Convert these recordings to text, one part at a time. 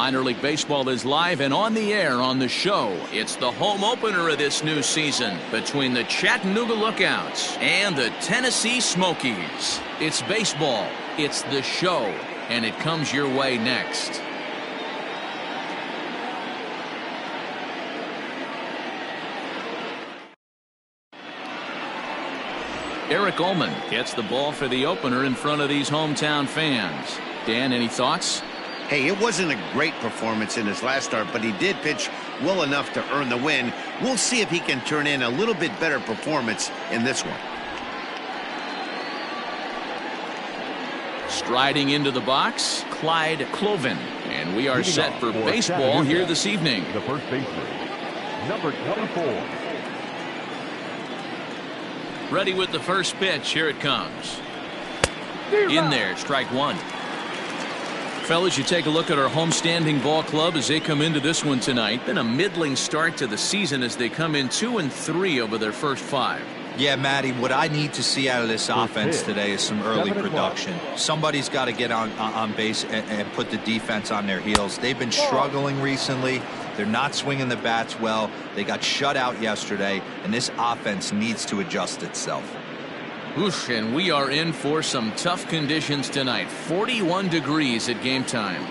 Minor League Baseball is live and on the air on the show. It's the home opener of this new season between the Chattanooga Lookouts and the Tennessee Smokies. It's baseball, it's the show, and it comes your way next. Eric Ullman gets the ball for the opener in front of these hometown fans. Dan, any thoughts? Hey, it wasn't a great performance in his last start, but he did pitch well enough to earn the win. We'll see if he can turn in a little bit better performance in this one. Striding into the box, Clyde Cloven. And we are set for baseball here this evening. The first baseman, number 24. Ready with the first pitch. Here it comes. In there, strike one. Fellas, you take a look at our homestanding ball club as they come into this one tonight. Been a middling start to the season as they come in 2-3 over their first 5. Yeah, Matty, what I need to see out of this offense today is some early production. Somebody's got to get on base and put the defense on their heels. They've been struggling recently. They're not swinging the bats well. They got shut out yesterday, and this offense needs to adjust itself. Oof, and we are in for some tough conditions tonight. 41 degrees at game time.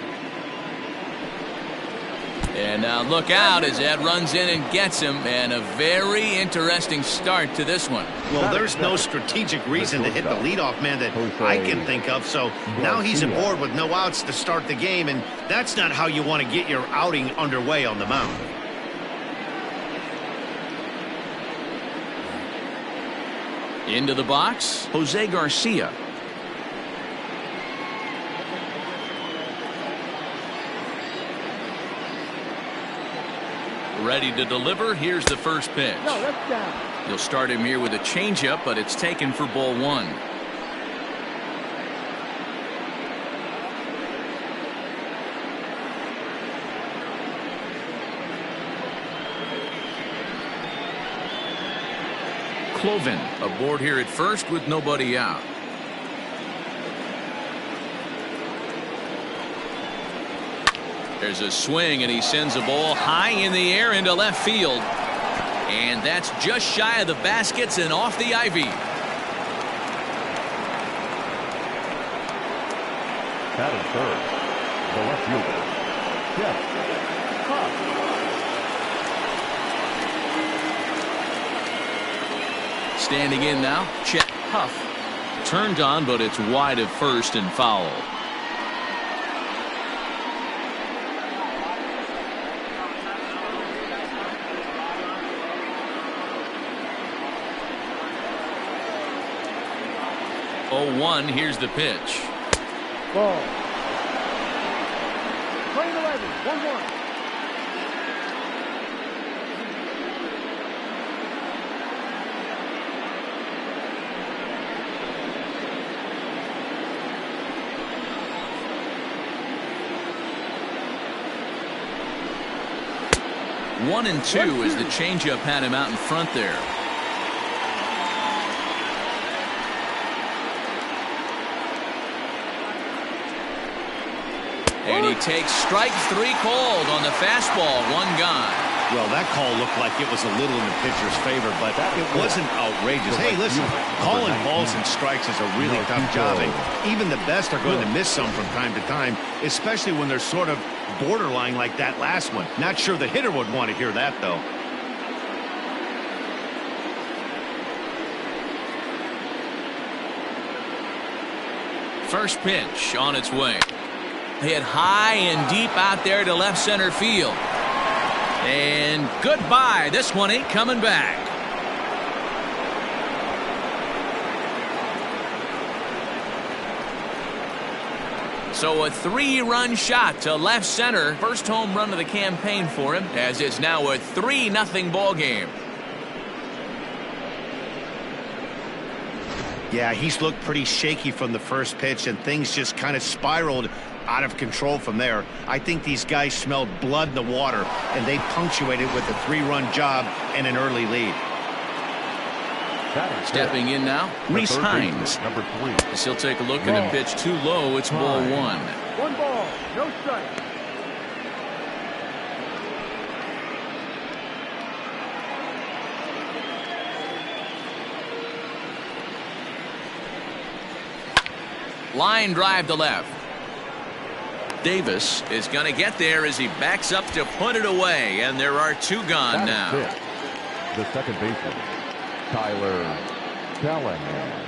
And now look out as Ed runs in and gets him, and a very interesting start to this one. Well, there's no strategic reason to hit the leadoff man that I can think of, so now he's aboard with no outs to start the game, and that's not how you want to get your outing underway on the mound. Into the box, Jose Garcia. Ready to deliver. Here's the first pitch. You'll start him here with a changeup, but it's taken for ball 1. Cloven aboard here at first with nobody out. There's a swing, and he sends a ball high in the air into left field. And that's just shy of the baskets and off the ivy. Batting third, the left fielder, Jeff Huff. Standing in now, Chet Huff. Turned on, but it's wide of first and foul. Oh, 1, here's the pitch. Ball. Playing 11, 1-1. One and 2 as the changeup had him out in front there. And he takes strike 3 called on the fastball. 1 gone. Well, that call looked like it was a little in the pitcher's favor, but it wasn't outrageous. Hey, listen, calling balls and strikes is a really tough job, and even the best are going to miss some from time to time, especially when they're sort of borderline like that last one. Not sure the hitter would want to hear that, though. First pitch on its way. Hit high and deep out there to left center field. And goodbye. This one ain't coming back. So a 3-run shot to left center. First home run of the campaign for him, as it's now a 3-0 ball game. Yeah, he's looked pretty shaky from the first pitch, and things just kind of spiraled out of control from there. I think these guys smelled blood in the water, and they punctuated with a 3-run job and an early lead. Stepping in now, Reese Hines. Number 3. As he'll take a look at a pitch too low. It's ball 1. 1 ball, no strike. Line drive to left. Davis is going to get there as he backs up to put it away, and there are two gone now. The second baseman, Tyler Callahan.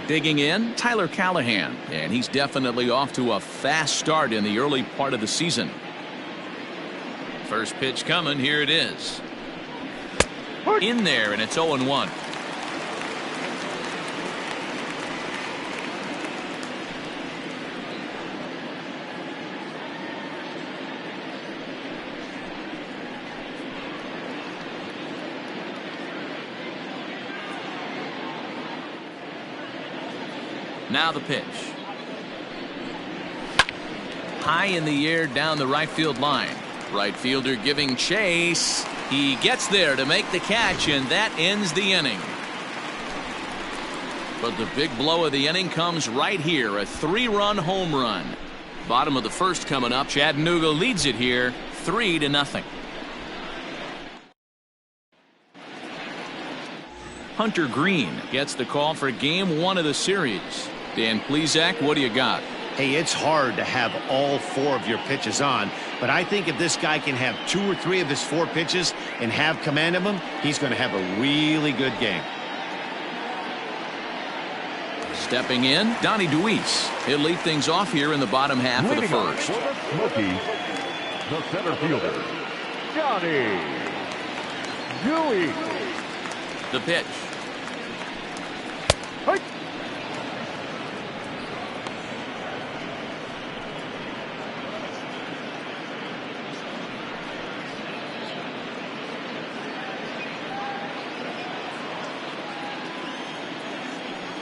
Digging in, Tyler Callahan, and he's definitely off to a fast start in the early part of the season. First pitch coming, here it is. In there, and it's 0-1. Now the pitch. High in the air down the right field line. Right fielder giving chase. He gets there to make the catch, and that ends the inning. But the big blow of the inning comes right here. A 3-run home run. Bottom of the first coming up. Chattanooga leads it here 3-0. Hunter Green gets the call for game 1 of the series. Dan Plesac, what do you got? Hey, it's hard to have all 4 of your pitches on, but I think if this guy can have 2 or 3 of his 4 pitches and have command of them, he's going to have a really good game. Stepping in, Donnie Deweese. He'll lead things off here in the bottom half of the first. For the Smokies, the center fielder, Donnie Deweese. The pitch. Hey.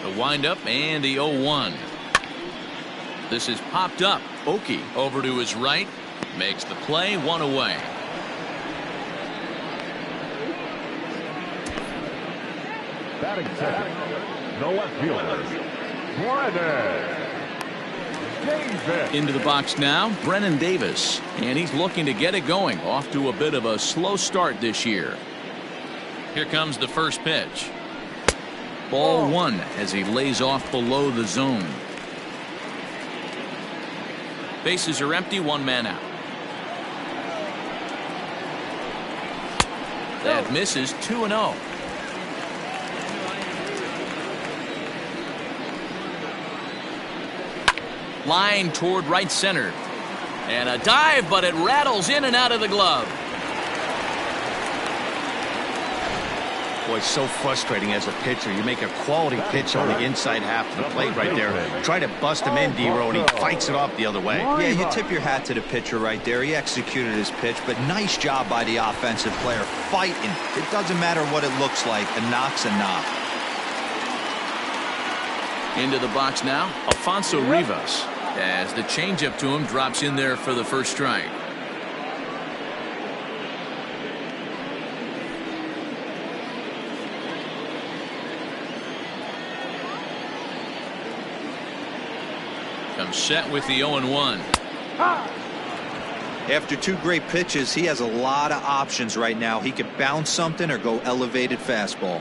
The windup and the 0-1. This is popped up. Oki over to his right. Makes the play, 1 away. Batting second, the left fielder, Brennan Davis. Into the box now, Brennan Davis. And he's looking to get it going. Off to a bit of a slow start this year. Here comes the first pitch. Ball 1 as he lays off below the zone. Bases are empty, 1 man out. That misses, 2-0. Line toward right center. And a dive, but it rattles in and out of the glove. Boy, it's so frustrating as a pitcher. You make a quality pitch on the inside half of the plate right there. Try to bust him in, D-Row, and he fights it off the other way. Yeah, you tip your hat to the pitcher right there. He executed his pitch, but nice job by the offensive player fighting. It doesn't matter what it looks like. A knock's a knock. Into the box now, Alfonso Rivas, as the changeup to him drops in there for the first strike. Comes set with the 0-1. After 2 great pitches, he has a lot of options right now. He could bounce something or go elevated fastball.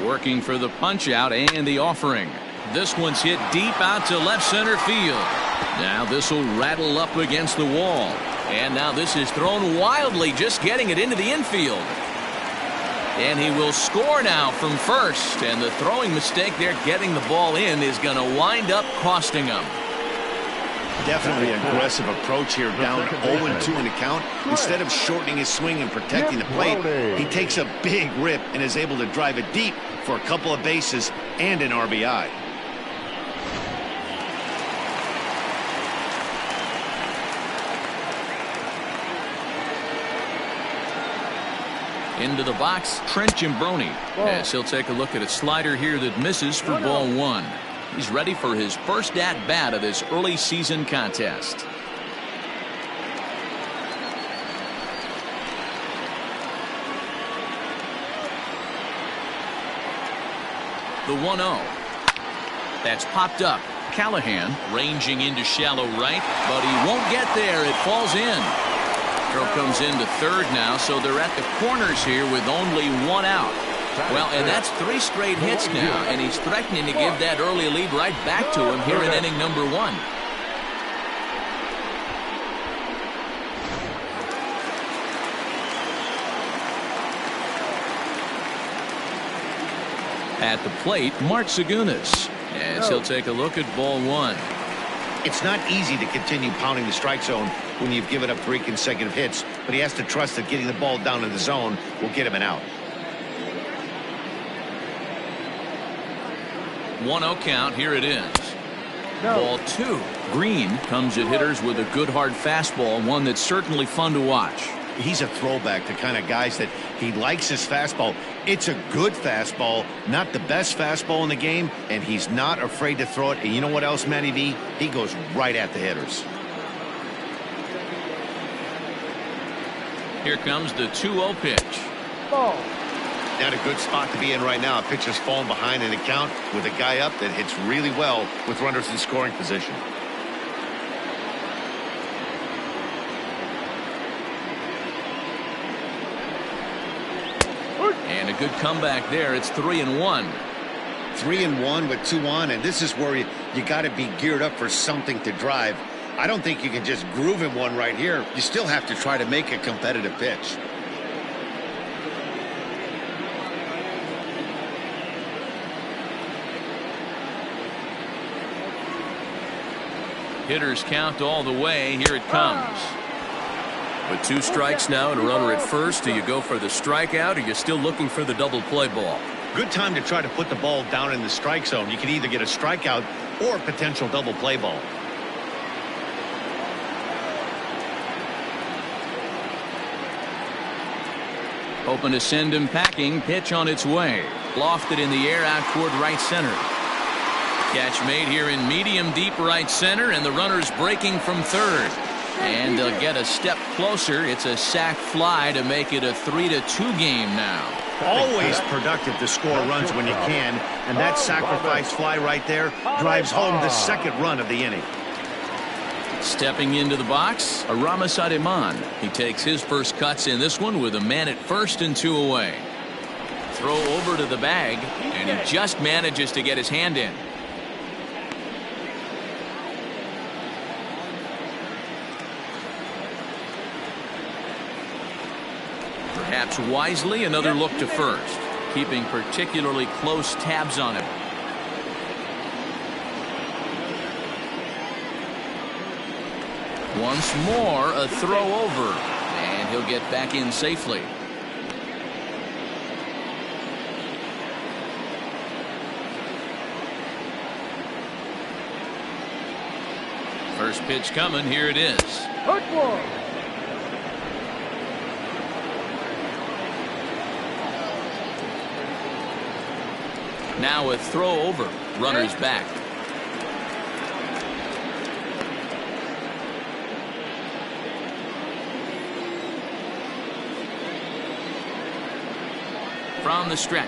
Working for the punch out and the offering. This one's hit deep out to left center field. Now this will rattle up against the wall. And now this is thrown wildly, just getting it into the infield. And he will score now from first. And the throwing mistake there, getting the ball in, is going to wind up costing him. Definitely aggressive approach here, down 0-2 in the count. Instead of shortening his swing and protecting the plate, he takes a big rip and is able to drive it deep for a couple of bases and an RBI. Into the box, Trent Gimbroni, as he'll take a look at a slider here that misses for ball 1. He's ready for his first at-bat of this early season contest. The 1-0. That's popped up. Callahan ranging into shallow right, but he won't get there. It falls in. Throw comes into third now, so they're at the corners here with only one out. Well, and that's 3 straight hits now, and he's threatening to give that early lead right back to him here in inning number 1. At the plate, Mark Segunas, as he'll take a look at ball 1. It's not easy to continue pounding the strike zone when you've given up 3 consecutive hits, but he has to trust that getting the ball down in the zone will get him an out. 1-0 count. Here it is. Ball 2. Green comes at hitters with a good hard fastball, one that's certainly fun to watch. He's a throwback to kind of guys that he likes his fastball. It's a good fastball, not the best fastball in the game, and he's not afraid to throw it. And you know what else, Matty V? He goes right at the hitters. Here comes the 2-0 pitch. Ball. Not a good spot to be in right now. A pitcher's falling behind in a count with a guy up that hits really well with runners in scoring position. And a good comeback there. It's 3-1. 3-1 with 2 on, and this is where you got to be geared up for something to drive. I don't think you can just groove in one right here. You still have to try to make a competitive pitch. Hitters count all the way. Here it comes. With 2 strikes now and a runner at first, do you go for the strikeout, or are you still looking for the double play ball? Good time to try to put the ball down in the strike zone. You can either get a strikeout or a potential double play ball. Hoping to send him packing. Pitch on its way. Lofted in the air out toward right center. Catch made here in medium deep right center, and the runner's breaking from third. And they'll get a step closer. It's a sac fly to make it a 3-2 game now. Always productive to score runs when you can, and that sacrifice fly right there drives home the second run of the inning. Stepping into the box, Aramis Ademan. He takes his first cuts in this one with a man at first and 2 away. Throw over to the bag, and he just manages to get his hand in. Perhaps wisely, another look to first, keeping particularly close tabs on him. Once more, a throw over, and he'll get back in safely. First pitch coming. Here it is. Hurt one. Now a throw over. Runners back. From the stretch.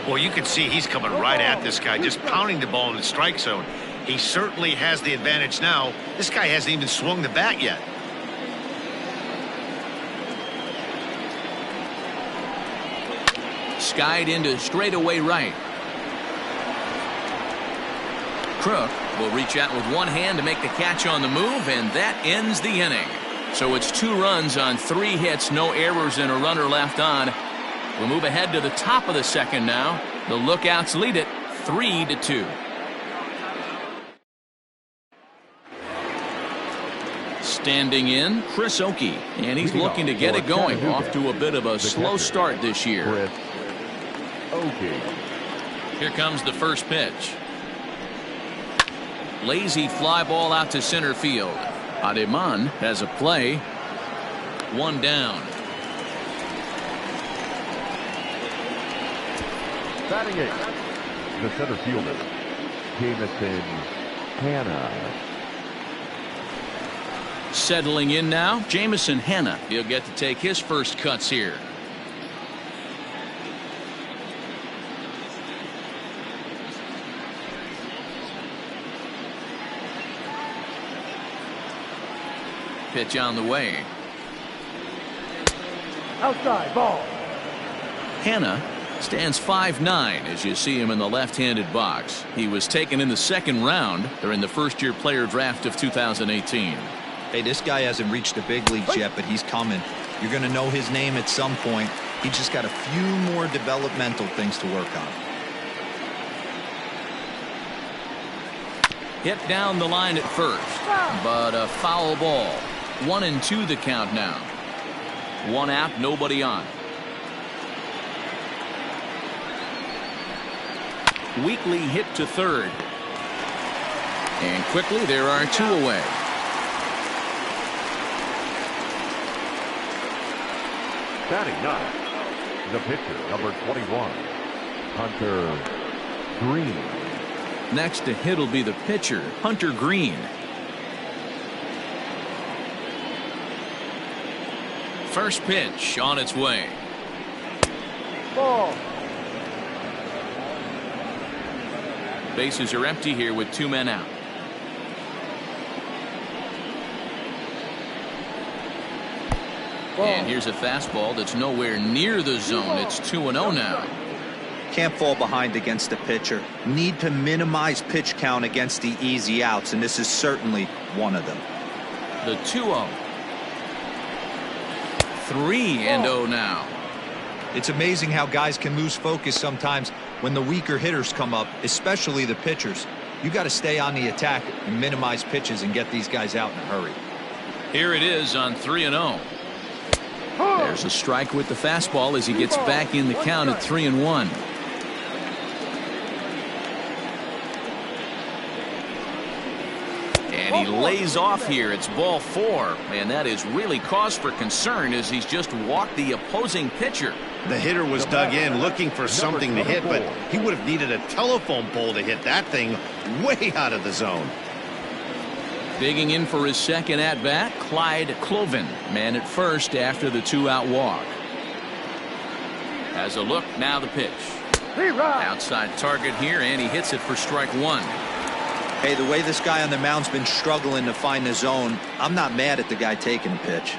Well, you can see he's coming right at this guy, just pounding the ball in the strike zone. He certainly has the advantage now. This guy hasn't even swung the bat yet. Skied into straightaway right. Crook will reach out with one hand to make the catch on the move, and that ends the inning. So it's 2 runs on 3 hits, no errors, and a runner left on. We'll move ahead to the top of the second now. The Lookouts lead it 3-2. Standing in, Chris Oakey, and he's looking to get it going. Off to a bit of a slow start this year. Here comes the first pitch. Lazy fly ball out to center field. Ademan has a play. 1 down. Batting 8, the center fielder, Jamison Hanna. Settling in now, Jamison Hanna. He'll get to take his first cuts here. Pitch on the way. Outside, ball. Hanna stands 5'9" as you see him in the left-handed box. He was taken in the second round during the first-year player draft of 2018. Hey, this guy hasn't reached the big leagues yet, but he's coming. You're going to know his name at some point. He just got a few more developmental things to work on. Hit down the line at first, but a foul ball. 1-2 the count now. One out, nobody on. Weekly hit to third. And quickly there are two away. Batting ninth, the pitcher, number 21, Hunter Green. Next to hit will be the pitcher, Hunter Green. First pitch on its way. Ball. Bases are empty here with two men out. And here's a fastball that's nowhere near the zone. It's 2-0 now. Can't fall behind against the pitcher. Need to minimize pitch count against the easy outs, and this is certainly one of them. The 2-0. 3-0 now. It's amazing how guys can lose focus sometimes when the weaker hitters come up, especially the pitchers. You got to stay on the attack and minimize pitches and get these guys out in a hurry. Here it is on 3-0. There's a strike with the fastball as he gets back in the count at 3-1. And he lays off here. It's ball 4, and that is really cause for concern as he's just walked the opposing pitcher. The hitter was dug in looking for something to hit, but he would have needed a telephone pole to hit that thing way out of the zone. Digging in for his second at-bat, Clyde Cloven, man at first after the 2-out walk. Has a look, now the pitch. Outside target here, and he hits it for strike 1. Hey, the way this guy on the mound's been struggling to find the zone, I'm not mad at the guy taking the pitch.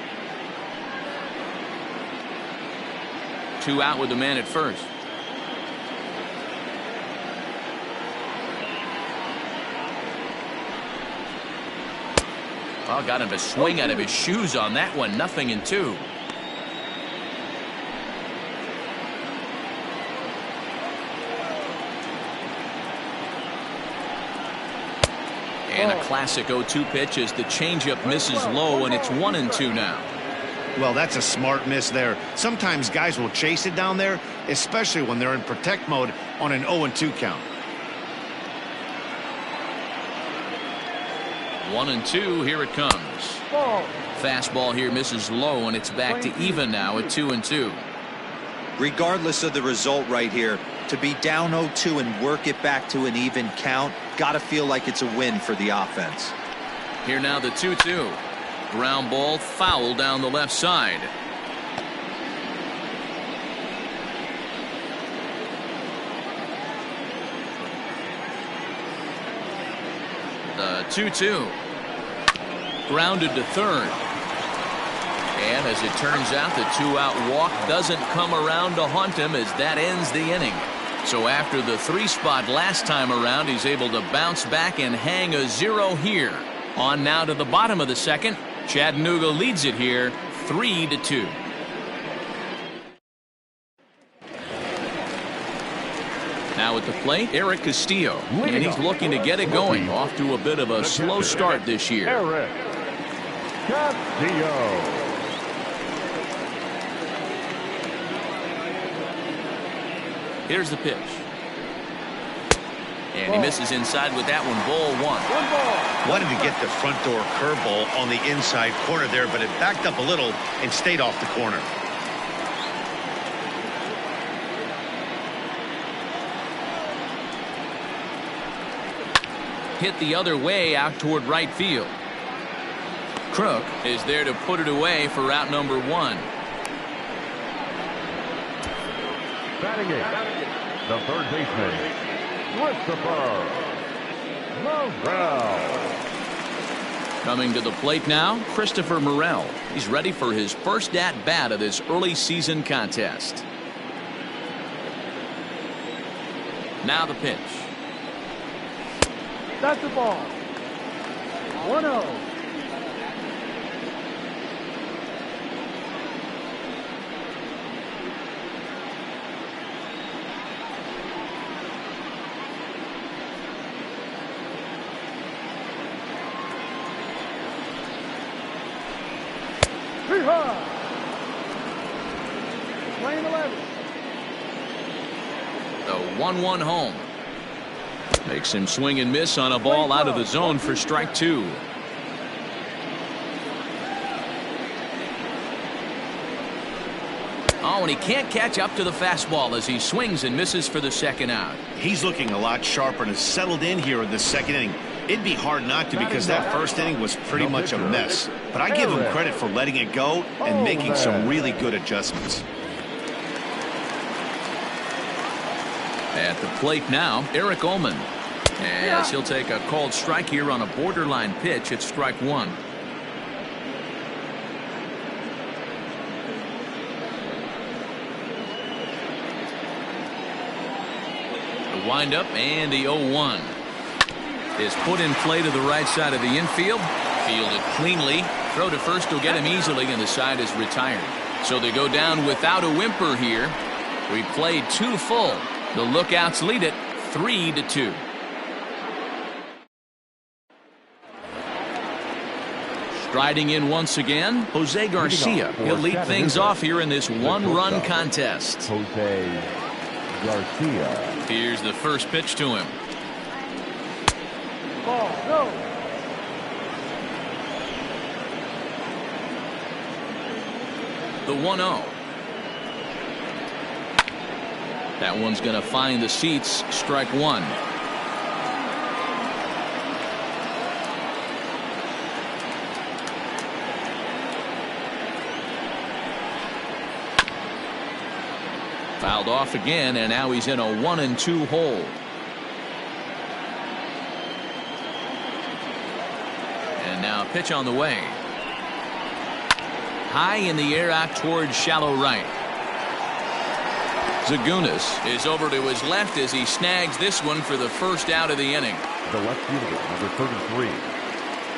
2 out with the man at first. Oh, got him to swing out of his shoes on that one. 0-2. And a classic 0-2 pitch as the changeup misses low, and it's 1-2 now. Well, that's a smart miss there. Sometimes guys will chase it down there, especially when they're in protect mode on an 0-2 count. 1-2, here it comes. Fastball here misses low, and it's back to even now at 2-2. Regardless of the result right here, to be down 0-2 and work it back to an even count, got to feel like it's a win for the offense. Here now the 2-2. Ground ball foul down the left side. The 2-2. Grounded to third. And as it turns out, the 2-out walk doesn't come around to haunt him as that ends the inning. So after the 3 spot last time around, he's able to bounce back and hang a 0 here. On now to the bottom of the second. Chattanooga leads it here 3-2. Now at the plate, Eric Castillo, and he's looking to get it going. Off to a bit of a slow start this year. Eric Castillo. Here's the pitch. And he misses inside with that one. Ball 1. Wanted to get the front door curveball on the inside corner there, but it backed up a little and stayed off the corner. Hit the other way out toward right field. Crook is there to put it away for route number 1. Batting it, the third baseman, Christopher Morel. Coming to the plate now, Christopher Morel. He's ready for his first at-bat of this early season contest. Now the pitch. That's the ball. 1-0. Playing 11. The 1-1 home. Makes him swing and miss on a ball out of the zone for strike 2. Oh, and he can't catch up to the fastball as he swings and misses for the second out. He's looking a lot sharper and has settled in here in the second inning. It'd be hard not to because that first inning was pretty much a mess. But I give him credit for letting it go and making some really good adjustments. At the plate now, Eric Ullman. As he'll take a called strike here on a borderline pitch at strike 1. The windup and the 0-1 is put in play to the right side of the infield. Fielded cleanly. Throw to first will get him easily, and the side is retired. So they go down without a whimper here. We played 2 full. The Lookouts lead it 3-2. Striding in once again, Jose Garcia. He'll lead things off here in this one-run contest. Jose Garcia. Here's the first pitch to him. Ball, go. The 1-0. That one's going to find the seats. Strike 1. Fouled off again, and now he's in a 1-2 hole. And now a pitch on the way. High in the air out towards shallow right. Zagunis is over to his left as he snags this one for the first out of the inning. The left fielder, number 33.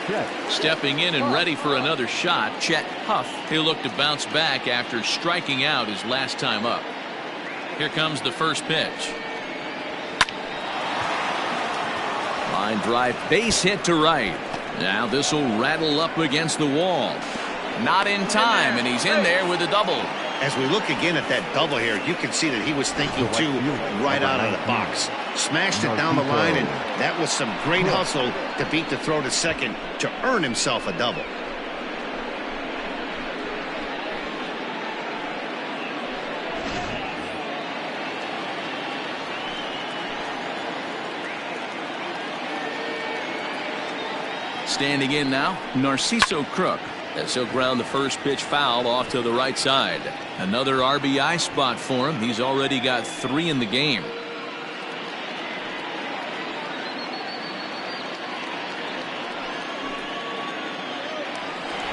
Chet. Stepping in and ready for another shot, Chet Huff. He'll look to bounce back after striking out his last time up. Here comes the first pitch. Line drive, base hit to right. Now this will rattle up against the wall. Not in time, and he's in there with a double. As we look again at that double here, you can see that he was thinking too right out of the box. Smashed it down the line, and that was some great hustle to beat the throw to second to earn himself a double. Standing in now, Narciso Crook. As he'll ground the first pitch foul off to the right side. Another RBI spot for him. He's already got 3 in the game.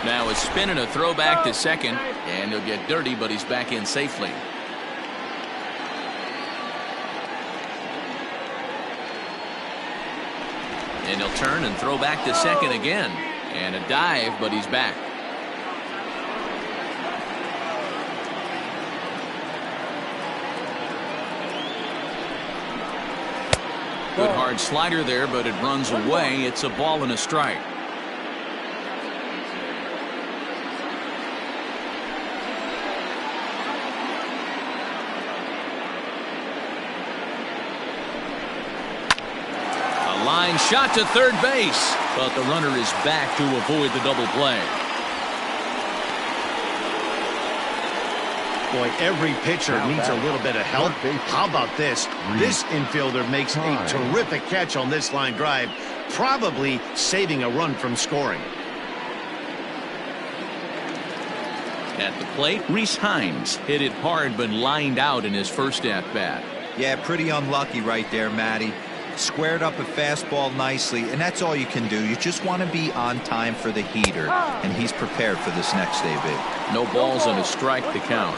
Now a spin and a throw back to second, and he'll get dirty, but he's back in safely. And he'll turn and throw back to second again. And a dive, but he's back. Good hard slider there, but it runs away. It's a ball and a strike. A line shot to third base, but the runner is back to avoid the double play. Boy, every pitcher needs a little bit of help. How about this? This infielder makes a terrific catch on this line drive, probably saving a run from scoring. At the plate, Rhys Hines hit it hard but lined out in his first at-bat. Yeah, pretty unlucky right there, Matty. squared up a fastball nicely, and that's all you can do. You just want to be on time for the heater, and he's prepared for this next AB. No balls and a strike to count.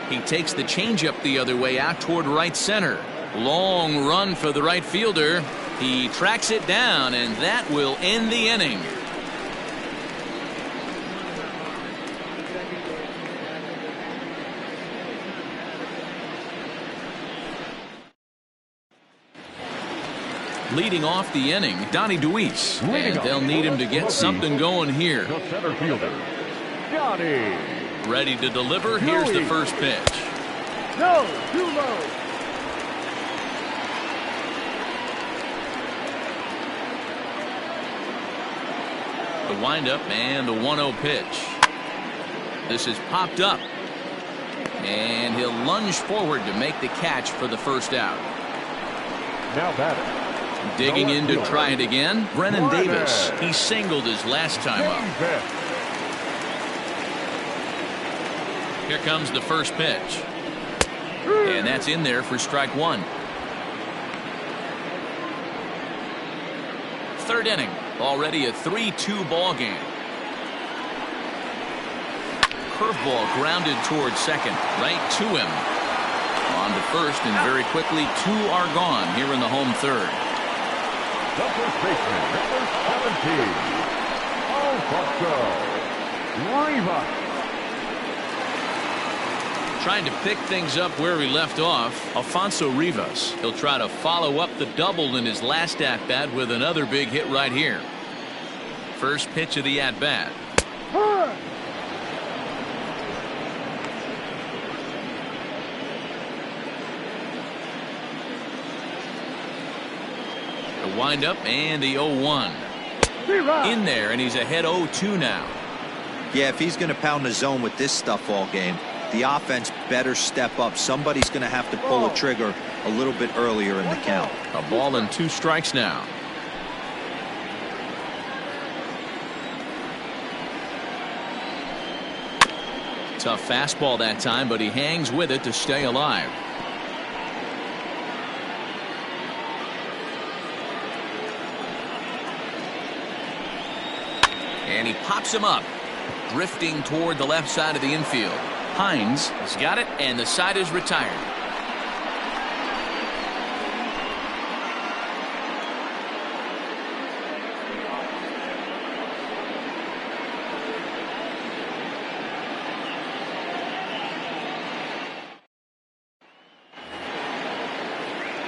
He takes the changeup the other way out toward right center. Long run for the right fielder. He tracks it down, and that will end the inning. Leading off the inning, Donnie DeWeese, and they'll need him to get something going here. The center fielder, Johnny. Ready to deliver. Here's the first pitch. No, too low. The windup and the 1-0 pitch. This is popped up. And he'll lunge forward to make the catch for the first out. Now batter. Digging in to try it again, Brennan Davis. He singled his last time up. Here comes the first pitch. And that's in there for strike one. Third inning. Already a 3-2 ball game. Curveball grounded towards second. Right to him. On to first, and very quickly 2 are gone here in the home third. The first baseman, number 17, Alfonso Rivas. Trying to pick things up where he left off, Alfonso Rivas. He'll try to follow up the double in his last at-bat with another big hit right here. First pitch of the at-bat. The windup and the 0-1. In there, and he's ahead 0-2 now. Yeah, if he's going to pound the zone with this stuff all game, the offense better step up. Somebody's going to have to pull a trigger a little bit earlier in the count. A ball and 2 strikes now. Tough fastball that time, but he hangs with it to stay alive. And he pops him up, drifting toward the left side of the infield. Hines has got it, and the side is retired.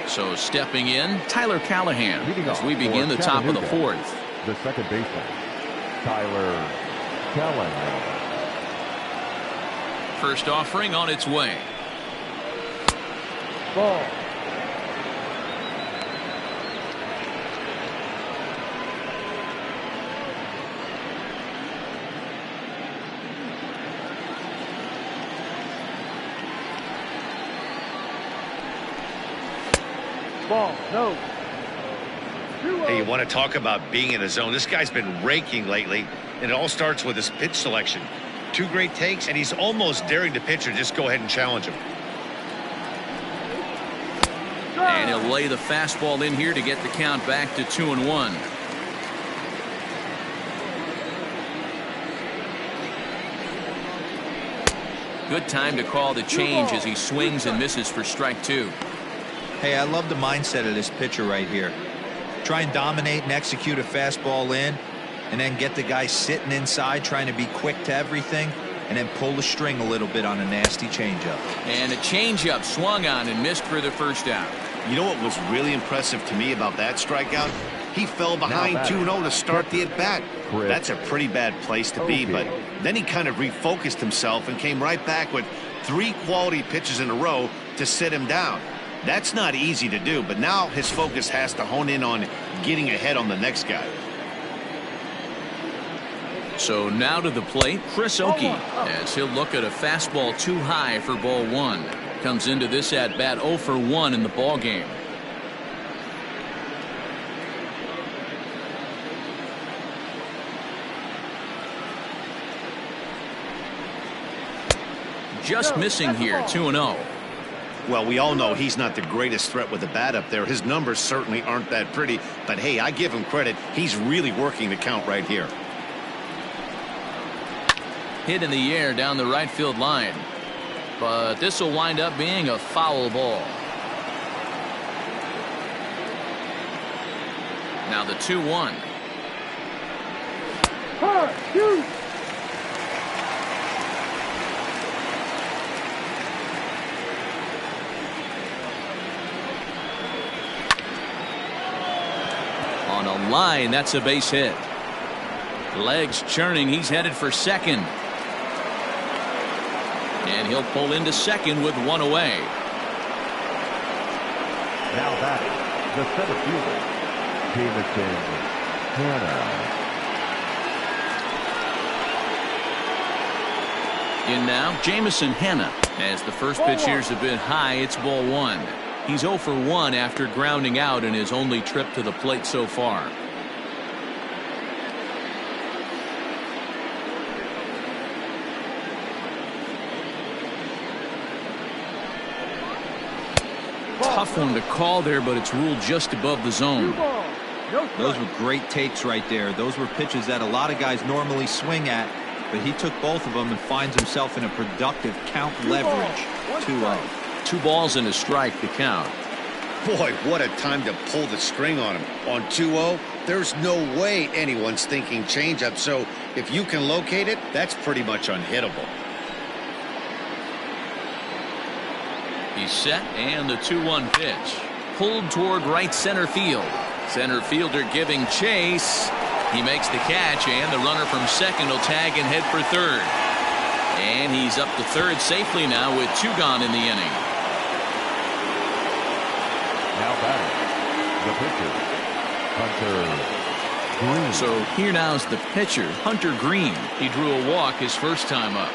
So stepping in, Tyler Callahan as we begin the top of the fourth. The second baseman, Tyler Callahan. First offering on its way. Ball. Ball. No. Hey, you want to talk about being in a zone? This guy's been raking lately, and it all starts with his pitch selection. 2 great takes, and he's almost daring the pitcher just go ahead and challenge him. And he'll lay the fastball in here to get the count back to 2-1. Good time to call the change as he swings and misses for strike 2. Hey, I love the mindset of this pitcher right here. Try and dominate and execute a fastball in, and then get the guy sitting inside trying to be quick to everything, and then pull the string a little bit on a nasty changeup. And a changeup swung on and missed for the first out. You know what was really impressive to me about that strikeout? He fell behind 2-0 to start the at-bat. That's a pretty bad place to be, but then he kind of refocused himself and came right back with 3 quality pitches in a row to sit him down. That's not easy to do, but now his focus has to hone in on getting ahead on the next guy. So now to the plate, Chris Oakey, as he'll look at a fastball too high for ball 1. Comes into this at-bat 0 for 1 in the ball game. just missing here, 2-0. Well, we all know he's not the greatest threat with the bat up there. His numbers certainly aren't that pretty. But, hey, I give him credit. He's really working the count right here. Hit in the air down the right field line. But this will wind up being a foul ball. Now the 2-1. Shoot! On a line, that's a base hit. Legs churning, he's headed for second. And he'll pull into second with one away. Now batting, the center fielder, Jameson Hannah. In now, Jameson Hannah. As the first pitch here's a bit high, it's ball one. He's 0 for 1 after grounding out in his only trip to the plate so far. Tough one to call there, but it's ruled just above the zone. Those were great takes right there. Those were pitches that a lot of guys normally swing at, but he took both of them and finds himself in a productive count leverage. 2-0. 2 balls and a strike to count. Boy, what a time to pull the string on him. On 2-0, there's no way anyone's thinking changeup. So if you can locate it, that's pretty much unhittable. He's set, and the 2-1 pitch. Pulled toward right center field. Center fielder giving chase. He makes the catch, and the runner from second will tag and head for third. And he's up to third safely now with 2 gone in the inning. Now batting, the pitcher, Hunter Green. So here now's the pitcher, Hunter Green. He drew a walk his first time up.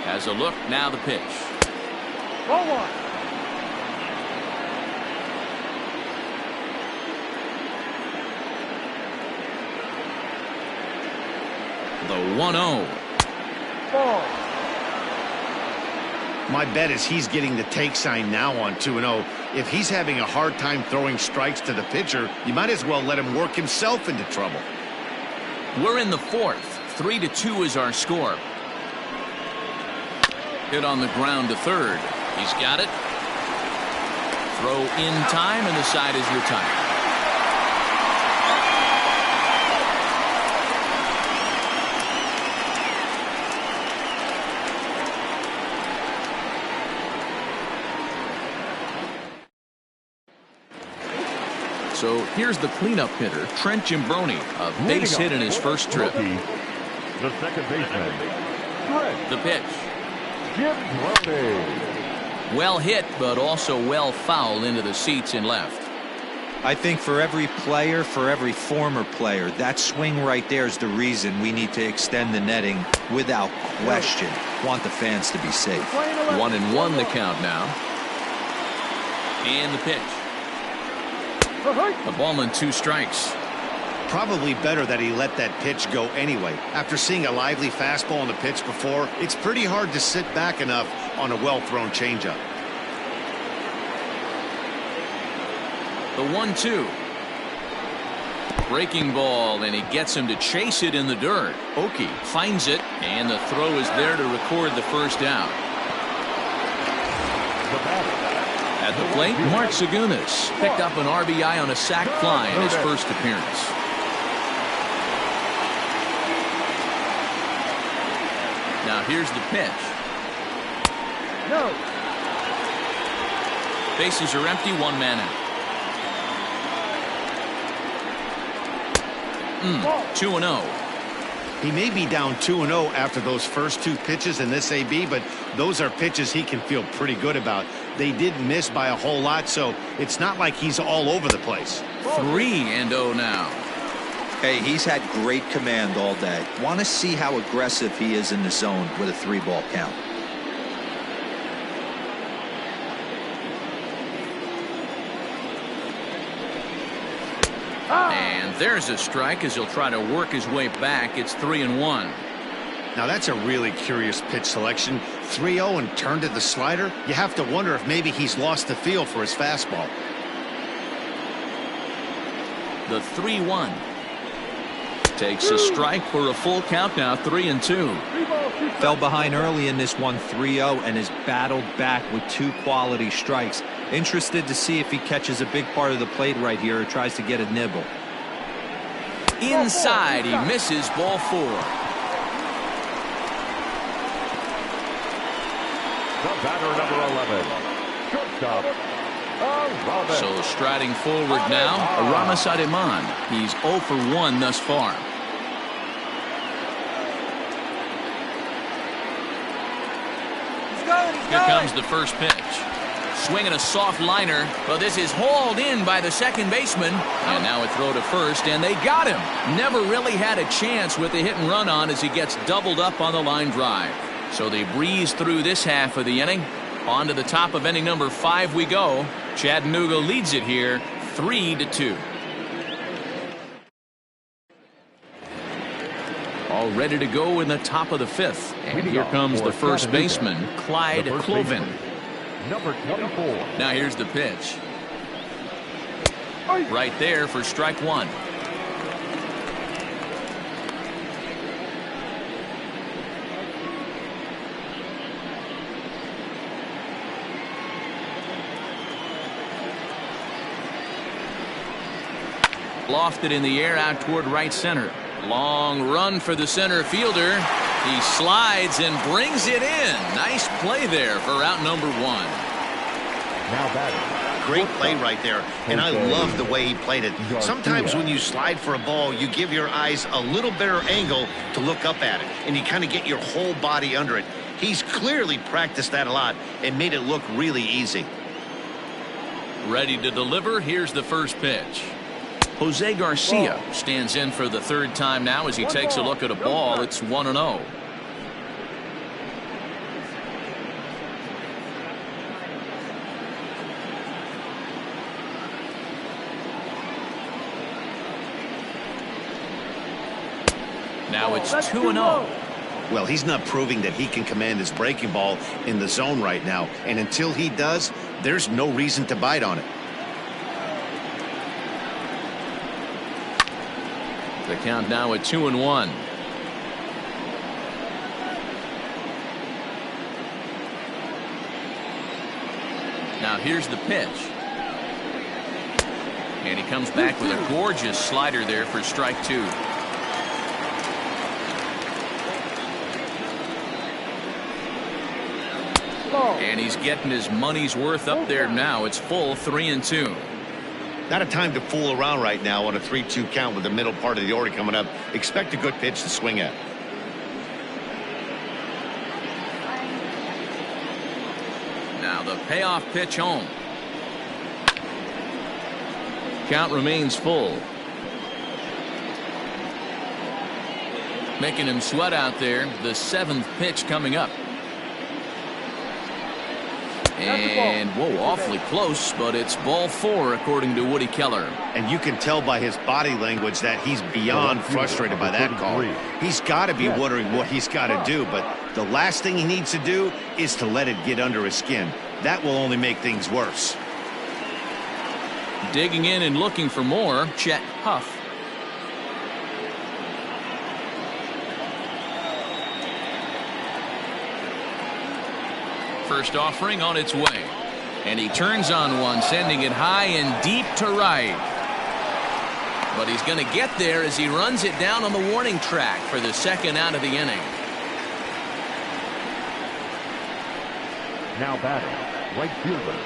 As a look, now the pitch. Ball one. The 1-0. Ball. My bet is he's getting the take sign now on 2-0. If he's having a hard time throwing strikes to the pitcher, you might as well let him work himself into trouble. We're in the 4th. 3-2 is our score. Hit on the ground to third. He's got it. Throw in time, and the side is retired. So here's the cleanup hitter, Trent Gimbroni, a base hit in his first trip. The second baseman, The pitch. Gimbroni. Well hit, but also well fouled into the seats in left. I think for every player, for every former player, that swing right there is the reason we need to extend the netting without question. Want the fans to be safe. 1-1 the count now. And the pitch. A ball and 2 strikes. Probably better that he let that pitch go anyway. After seeing a lively fastball on the pitch before, it's pretty hard to sit back enough on a well-thrown changeup. The 1-2. Breaking ball, and he gets him to chase it in the dirt. Oki finds it, and the throw is there to record the first out. At the plate, Mark Segunas picked up an RBI on a sac fly in his first appearance. Now here's the pitch. No. Bases are empty, 1 man out. 2-0. He may be down 2-0 after those first 2 pitches in this AB, but those are pitches he can feel pretty good about. They did miss by a whole lot, so it's not like he's all over the place. 3-0 now. Hey, he's had great command all day. Want to see how aggressive he is in the zone with a 3-ball count. And there's a strike as he'll try to work his way back. It's 3-1. Now that's a really curious pitch selection. 3-0 and turned to the slider. You have to wonder if maybe he's lost the feel for his fastball. The 3-1. Takes a strike for a full count now, 3-2. Fell behind early in this one, 3-0, and has battled back with 2 quality strikes. Interested to see if he catches a big part of the plate right here or tries to get a nibble. Inside, he misses, ball 4. The batter, number 11, shortstop, Aramis. So striding forward now, Aramis Ademan. He's 0 for 1 thus far. Here comes the first pitch. Swinging a soft liner, but this is hauled in by the second baseman. And now a throw to first, and they got him. Never really had a chance with the hit and run on as he gets doubled up on the line drive. So they breeze through this half of the inning. On to the top of inning number 5 we go. Chattanooga leads it here 3-2. All ready to go in the top of the 5th. And here comes the first baseman, Clyde Cloven. Number 24. Now here's the pitch. Right there for strike 1. Lofted in the air out toward right center. Long run for the center fielder. He slides and brings it in. Nice play there for out number 1. Now batting. Great play right there, and I love the way he played it. Sometimes when you slide for a ball, you give your eyes a little better angle to look up at it, and you kind of get your whole body under it. He's clearly practiced that a lot and made it look really easy. Ready to deliver. Here's the first pitch. Jose Garcia stands in for the 3rd time now as he takes a look at a ball. It's 1-0. Now it's 2-0. Well, he's not proving that he can command his breaking ball in the zone right now, and until he does, there's no reason to bite on it. The count now at 2-1. Now here's the pitch. And he comes back with a gorgeous slider there for strike 2. And he's getting his money's worth up there now. It's full 3-2. Not a time to fool around right now on a 3-2 count with the middle part of the order coming up. Expect a good pitch to swing at. Now the payoff pitch home. Count remains full. Making him sweat out there. The 7th pitch coming up. And, whoa, awfully close, but it's ball 4 according to Woody Keller. And you can tell by his body language that he's beyond frustrated by that call. He's got to be wondering what he's got to do, but the last thing he needs to do is to let it get under his skin. That will only make things worse. Digging in and looking for more, Chet Huff. First offering on its way. And he turns on one, sending it high and deep to right. But he's going to get there as he runs it down on the warning track for the 2nd out of the inning. Now batting, right fielder,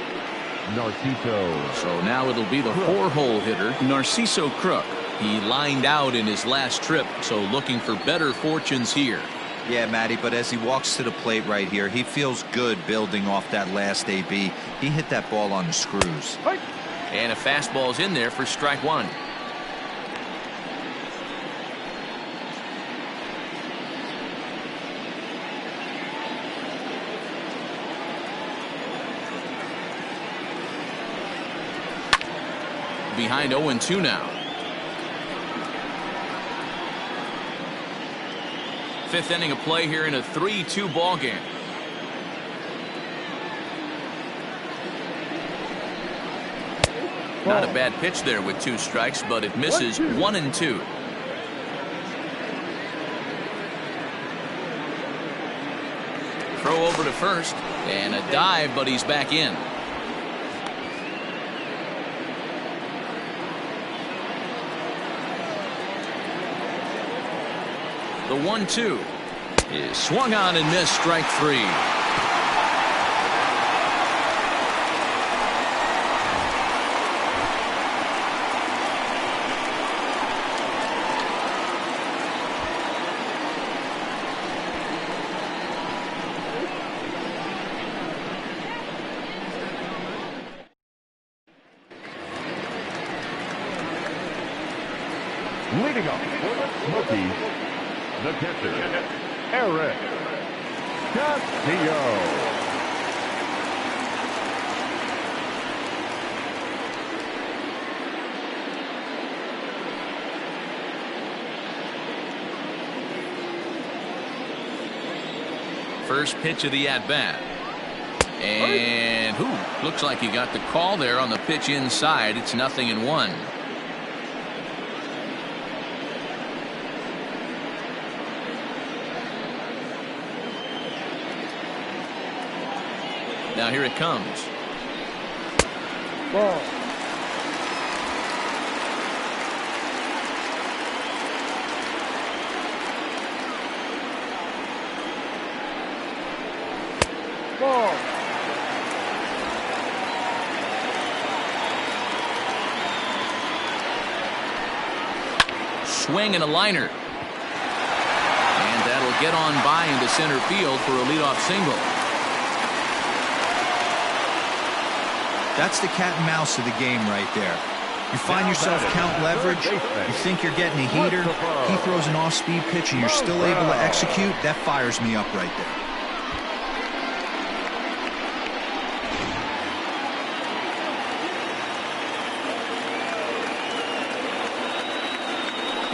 Narciso. So now it'll be the 4-hole hitter, Narciso Crook. He lined out in his last trip, so looking for better fortunes here. Yeah, Matty, but as he walks to the plate right here, he feels good building off that last AB. He hit that ball on the screws. And a fastball's in there for strike 1. Behind 0-2 now. fifth inning of play here in a 3-2 ball game. Not a bad pitch there with 2 strikes, but it misses 1-2. Throw over to first and a dive, but he's back in. The 1-2 is swung on and missed, strike 3. Leading off for the Smokies, the catcher, Eric Castillo. First pitch of the at-bat. And looks like he got the call there on the pitch inside. It's 0-1. Now here it comes. Ball. Ball. Swing and a liner. And that'll get on by into center field for a leadoff single. That's the cat and mouse of the game right there. You find yourself count leverage, you think you're getting a heater, he throws an off-speed pitch and you're still able to execute. That fires me up right there.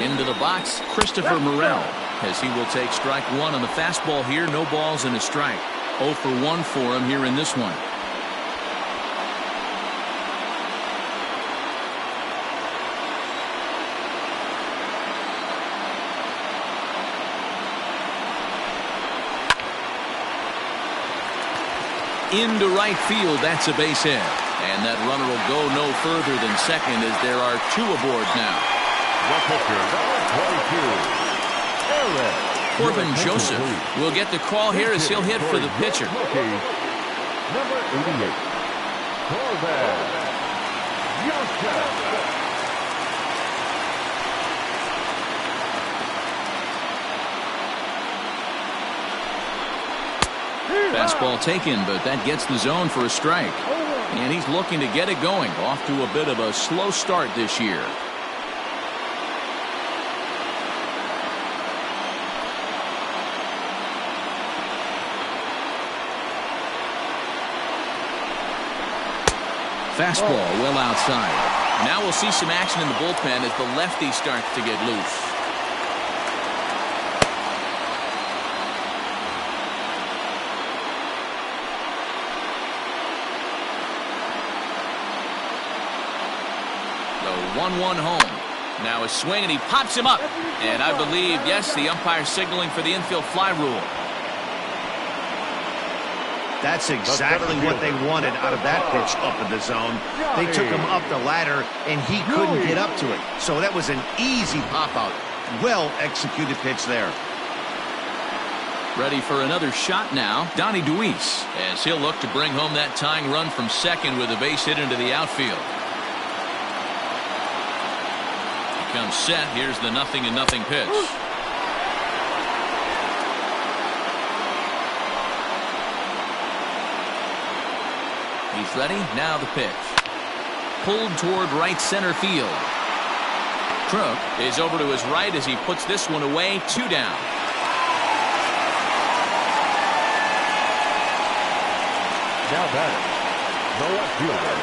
Into the box, Christopher Morel, as he will take strike 1 on the fastball here. No balls and a strike. 0 for 1 for him here in this one. Into right field, that's a base hit. And that runner will go no further than second as there are 2 aboard now. The pitcher, number 22, Eric. Corbin Joseph will get the call here as he'll hit for the pitcher. Smokies, number 88, Corbin Joseph. Fastball taken, but that gets the zone for a strike. And he's looking to get it going. Off to a bit of a slow start this year. Fastball well outside. Now we'll see some action in the bullpen as the lefty starts to get loose. The 1-1 home. Now a swing and he pops him up. And I believe, yes, the umpire signaling for the infield fly rule. That's exactly what they wanted out of that pitch up in the zone. They took him up the ladder, and he couldn't get up to it. So that was an easy pop-out. Well-executed pitch there. Ready for another shot now, Donnie Deweese, as he'll look to bring home that tying run from second with a base hit into the outfield. He comes set. Here's the 0-0 pitch. He's ready. Now the pitch. Pulled toward right center field. Crook is over to his right as he puts this one away. 2 down. Now batting, the left fielder,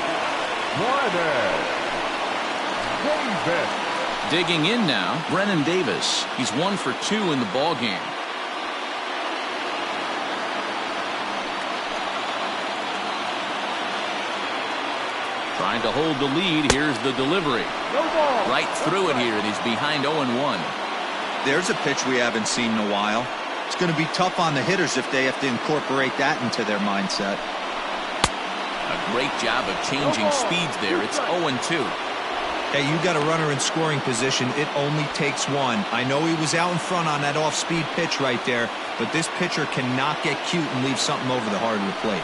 Davis. Digging in now, Brennan Davis. He's 1 for 2 in the ball game. Trying to hold the lead. Here's the delivery. No ball. Right through it here, and he's behind 0-1. There's a pitch we haven't seen in a while. It's going to be tough on the hitters if they have to incorporate that into their mindset. A great job of changing speeds there. It's 0-2. Hey, you got a runner in scoring position. It only takes one. I know he was out in front on that off-speed pitch right there, but this pitcher cannot get cute and leave something over the heart of the plate.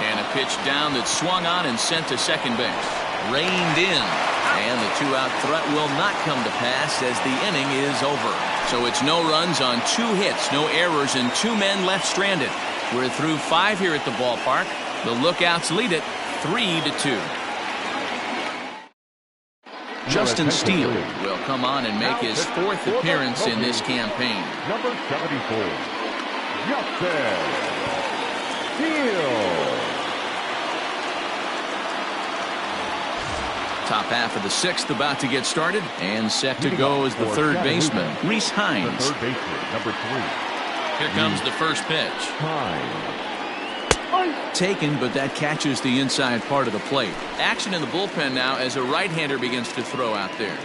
And a pitch down that swung on and sent to second base. Reined in. And the two-out threat will not come to pass as the inning is over. So it's no runs on 2 hits, no errors, and 2 men left stranded. We're through 5 here at the ballpark. The Lookouts lead it 3-2. Justin Steele will come on and make his 4th appearance in this campaign. Number 74, Justin Steele. Top half of the 6th about to get started, and set to go is the third baseman, Reese Hines. The third baseman, number 3. Here comes the first pitch. Hines. Taken, but that catches the inside part of the plate. Action in the bullpen now as a right-hander begins to throw out there.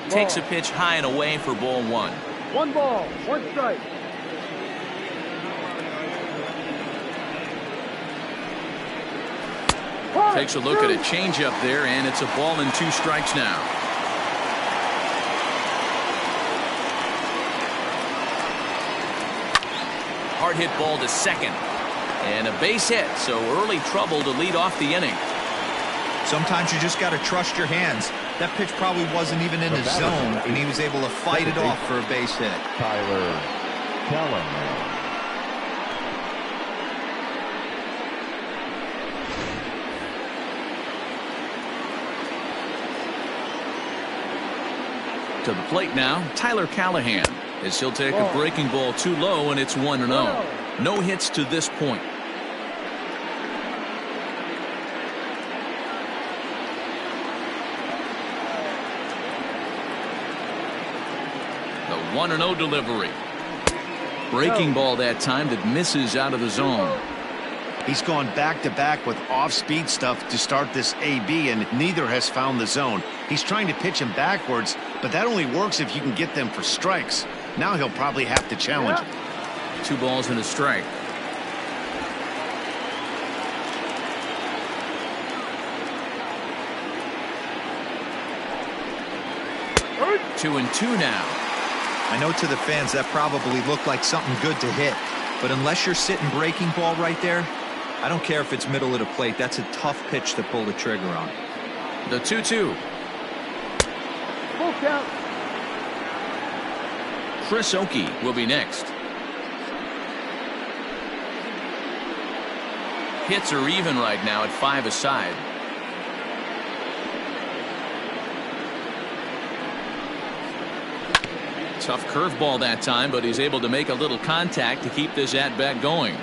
Takes a pitch high and away for ball 1. 1 ball, 1 strike. Takes a look at a changeup there, and it's a ball and 2 strikes now. Hard hit ball to second. And a base hit, so early trouble to lead off the inning. Sometimes you just got to trust your hands. That pitch probably wasn't even in his zone, and he was able to fight it off for a base hit. Tyler Kellerman. To the plate now, Tyler Callahan, as he'll take a breaking ball too low, and it's 1-0. No hits to this point. The 1-0 delivery. Breaking ball that time that misses out of the zone. He's gone back-to-back with off-speed stuff to start this AB, and neither has found the zone. He's trying to pitch him backwards, but that only works if you can get them for strikes. Now he'll probably have to challenge it. 2 balls and a strike. Two and 2 now. I know to the fans that probably looked like something good to hit, but unless you're sitting breaking ball right there, I don't care if it's middle of the plate. That's a tough pitch to pull the trigger on. The 2-2. Full count. Chris Oakey will be next. Hits are even right now at 5 aside. Tough curveball that time, but he's able to make a little contact to keep this at-bat going.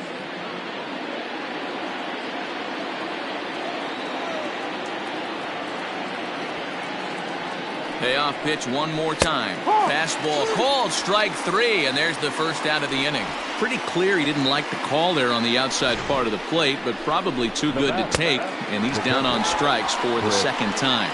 Payoff pitch one more time. Fastball called, strike 3, and there's the first out of the inning. Pretty clear he didn't like the call there on the outside part of the plate, but probably too good to take, and he's down on strikes for the second time.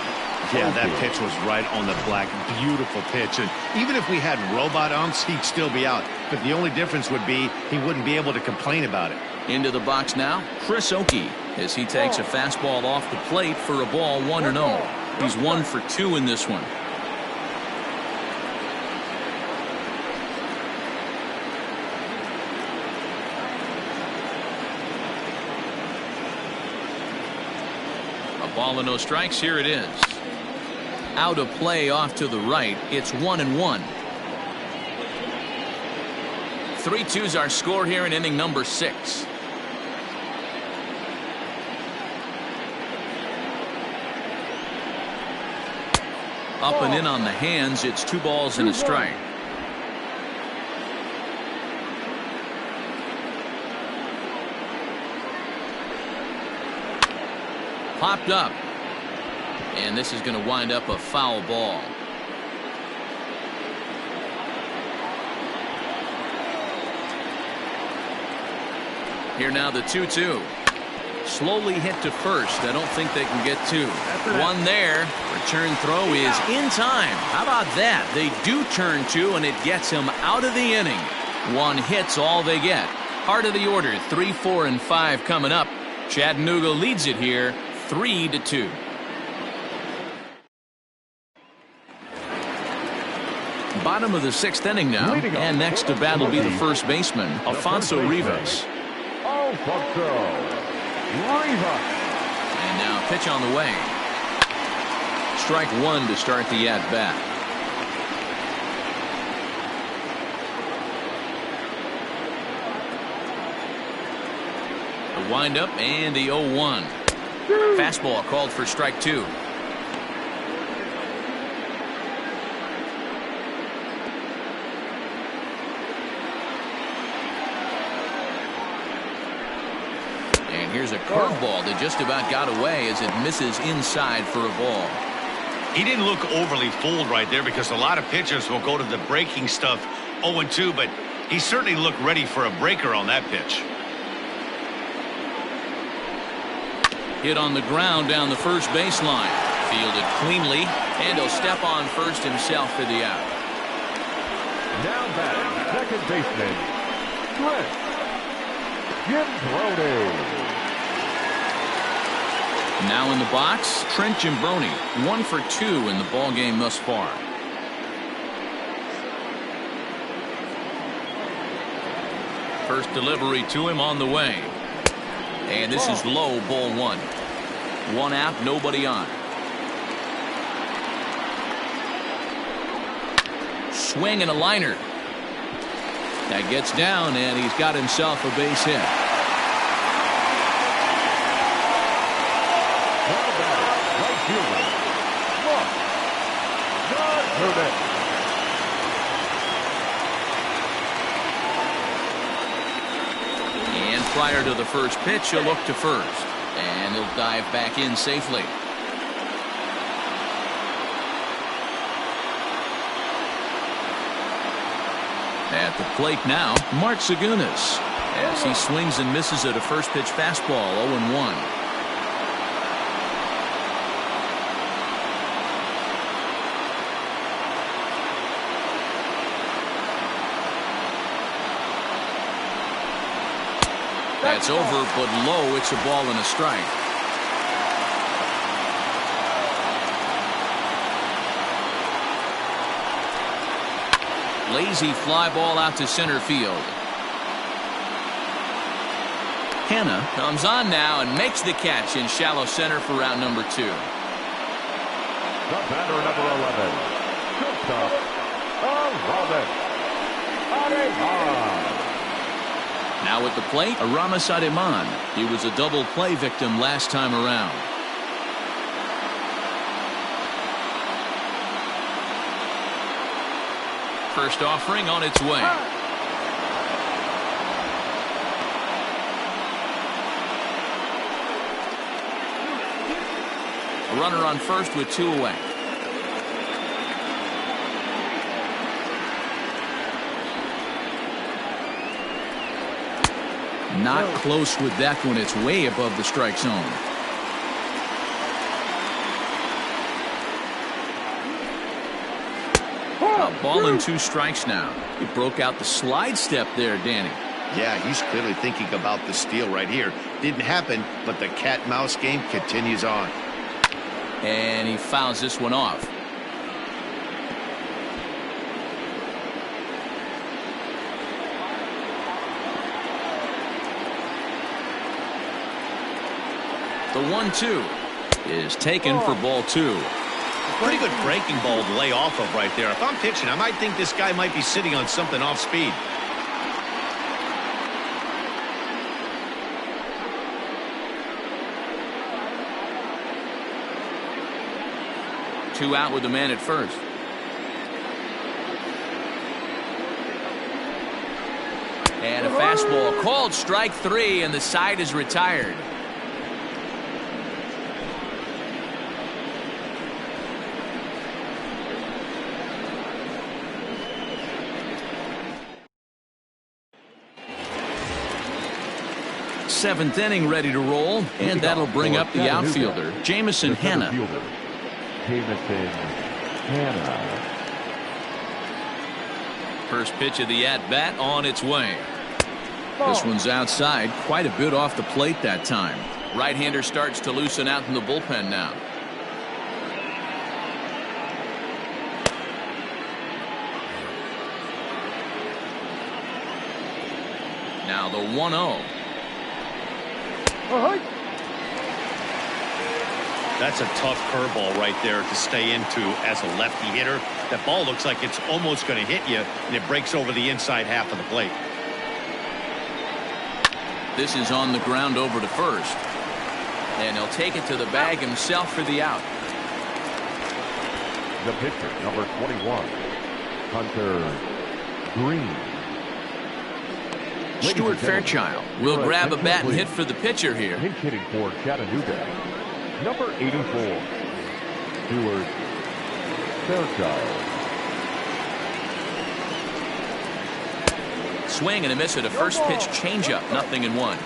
Yeah, that pitch was right on the black. Beautiful pitch. And even if we had robot umps, he'd still be out. But the only difference would be he wouldn't be able to complain about it. Into the box now, Chris Oakey, as he takes a fastball off the plate for a ball 1-0. He's 1 for 2 in this one. A ball and no strikes. Here it is. Out of play off to the right. It's 1-1. 3-2's our score here in inning number 6. Up and in on the hands. It's 2 balls and a strike. Popped up. And this is going to wind up a foul ball. Here now the 2-2. Slowly hit to first. I don't think they can get two. One there. Return throw is in time. How about that? They do turn two, and it gets him out of the inning. One hit's all they get. Heart of the order, 3, 4, and 5 coming up. Chattanooga leads it here, 3-2. Bottom of the 6th inning now, and next to bat will be the first baseman, Alfonso Rivas. And now pitch on the way. Strike one to start the at-bat. The windup and the 0-1. Fastball called for strike two. And here's a curveball that just about got away as it misses inside for a ball. He didn't look overly fooled right there because a lot of pitchers will go to the breaking stuff 0-2, but he certainly looked ready for a breaker on that pitch. Hit on the ground down the first baseline. Fielded cleanly, and he'll step on first himself for the out. Now batting, second baseman, Trent Jimbroni. Now in the box, Trent Jimbroni, 1 for 2 in the ball game thus far. First delivery to him on the way. And this is low, ball one. One out, nobody on. Swing and a liner. That gets down, and he's got himself a base hit. And prior to the first pitch, he'll look to first. And he'll dive back in safely. At the plate now, Mark Zagunis, as he swings and misses at a first pitch fastball, 0-1. That's over, but low. It's a ball and a strike. Lazy fly ball out to center field. Hanna comes on now and makes the catch in shallow center for round number 2. The batter, number 11, shortstop, Aramis. Now at the plate, Aramis Ademan. He was a double play victim last time around. First offering on its way. A runner on first with 2 away. Not close with that one. It's way above the strike zone. A ball and 2 strikes now. He broke out the slide step there, Danny. Yeah, he's clearly thinking about the steal right here. Didn't happen, but the cat-mouse game continues on. And he fouls this one off. The 1-2 is taken for ball 2. Pretty good breaking ball to lay off of right there. If I'm pitching, I might think this guy might be sitting on something off speed. Two out with the man at first. And a fastball called strike 3, and the side is retired. seventh inning ready to roll, and that'll bring up the outfielder, Jamison Hanna. Jamison Hanna. First pitch of the at-bat on its way. This one's outside, quite a bit off the plate that time. Right-hander starts to loosen out in the bullpen now. Now the 1-0. That's a tough curveball right there to stay into as a lefty hitter. That ball looks like it's almost going to hit you, and it breaks over the inside half of the plate. This is on the ground over to first. And he'll take it to the bag himself for the out. The pitcher, number 21, Hunter Green. Stuart Fairchild will grab a bat and hit for the pitcher here. Pinch hitting for Chattanooga, number 84, Stuart Fairchild. Swing and a miss at a first pitch changeup, 0-1.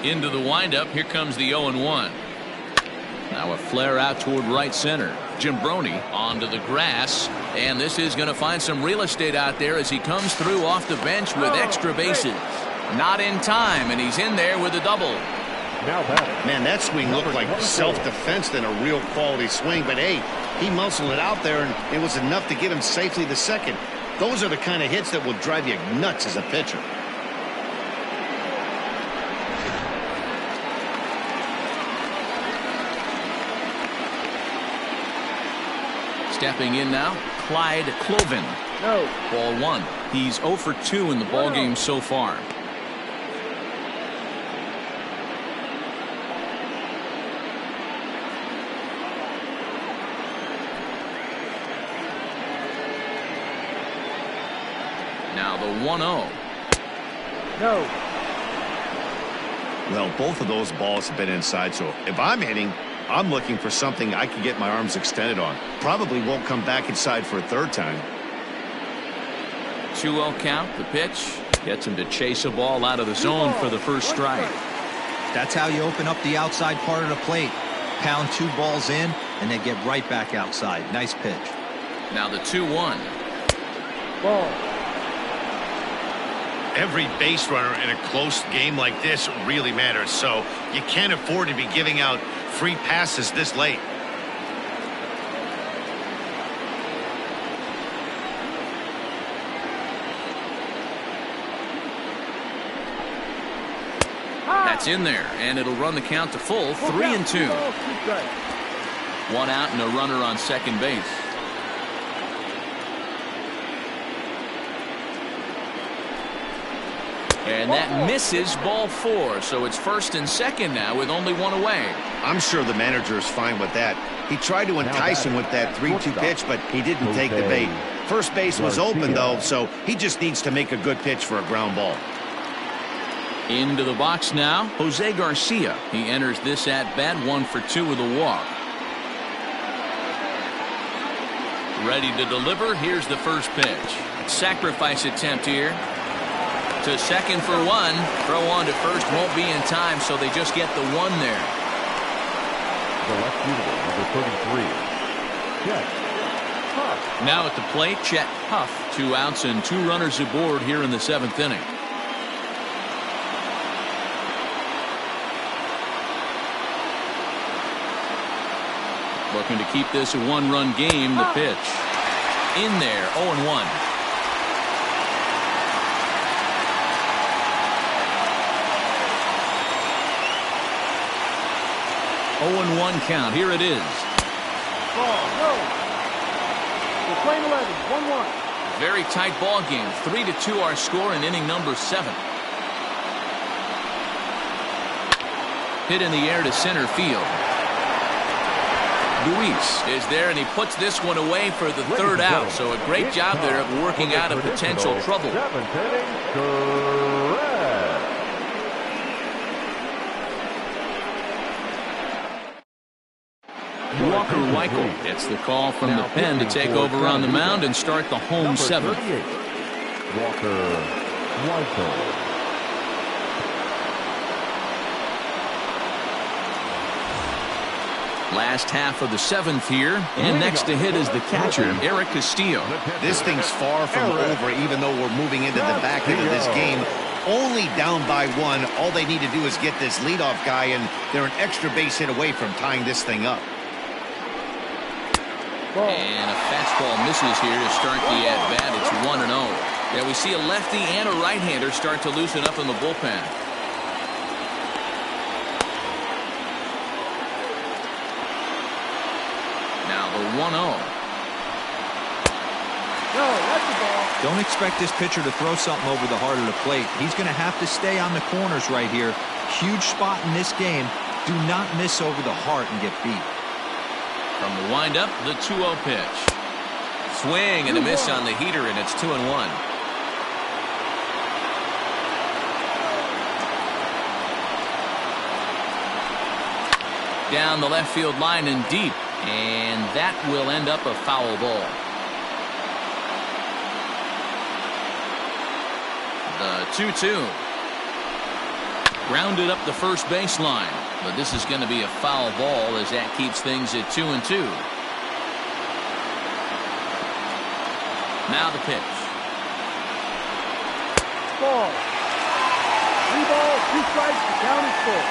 Into the windup, here comes the 0-1. Now a flare out toward right center. Jimbroni onto the grass, and this is going to find some real estate out there as he comes through off the bench with extra bases. Not in time, and he's in there with a double. Man, that swing looked like self-defense than a real quality swing, but hey, he muscled it out there, and it was enough to get him safely to second. Those are the kind of hits that will drive you nuts as a pitcher. Stepping in now, Clyde Cloven. No. Ball one. He's 0 for 2 in the ballgame so far. Now the 1-0. No. Well, both of those balls have been inside, so if I'm hitting, I'm looking for something I can get my arms extended on. Probably won't come back inside for a third time. 2-0 count. The pitch gets him to chase a ball out of the zone for the first strike. That's how you open up the outside part of the plate. Pound 2 balls in and then get right back outside. Nice pitch. Now the 2-1. Ball. Every base runner in a close game like this really matters, so you can't afford to be giving out free passes this late. That's in there, and it'll run the count to full. 3-2. 1 out and a runner on second base. And that misses, ball 4. So it's first and second now with only 1 away. I'm sure the manager is fine with that. He tried to entice him with that 3-2 pitch, but he didn't take the bait. First base was open, though, so he just needs to make a good pitch for a ground ball. Into the box now, Jose Garcia. He enters this at-bat 1 for 2 with a walk. Ready to deliver. Here's the first pitch. Sacrifice attempt here. To second for 1. Throw on to first won't be in time, so they just get the 1 there. The left fielder, number 33, Chet Huff. Now at the plate, Chet Huff. 2 outs and 2 runners aboard here in the 7th inning. Looking to keep this a 1-run game. The pitch. In there, 0-1. 0-1 count. Here it is. Ball. No. We're playing 11. 1-1. Very tight ball game. 3-2 our score in inning number 7. Hit in the air to center field. Luis is there, and he puts this one away for the 3rd out. So a great job there of working out of potential trouble. 7th inning, correct. Walker Weichel gets the call from the pen to take over on the mound and start the home seventh. Walker Weichel. Last half of the seventh here, and next to hit is the catcher, Eric Castillo. This thing's far from over, even though we're moving into the back end of this game. Only down by one. All they need to do is get this leadoff guy, and they're an extra base hit away from tying this thing up. And a fastball misses here to start the at-bat. It's 1-0. Yeah, we see a lefty and a right-hander start to loosen up in the bullpen. Now the 1-0. No, that's the ball. Don't expect this pitcher to throw something over the heart of the plate. He's going to have to stay on the corners right here. Huge spot in this game. Do not miss over the heart and get beat. From the windup, the 2-0 pitch. Swing and a miss on the heater, and it's 2-1. Down the left field line and deep, and that will end up a foul ball. The 2-2. Grounded up the first baseline, but this is going to be a foul ball as that keeps things at 2-2. Now the pitch. Ball. 3 balls, 2 strikes, the count is full.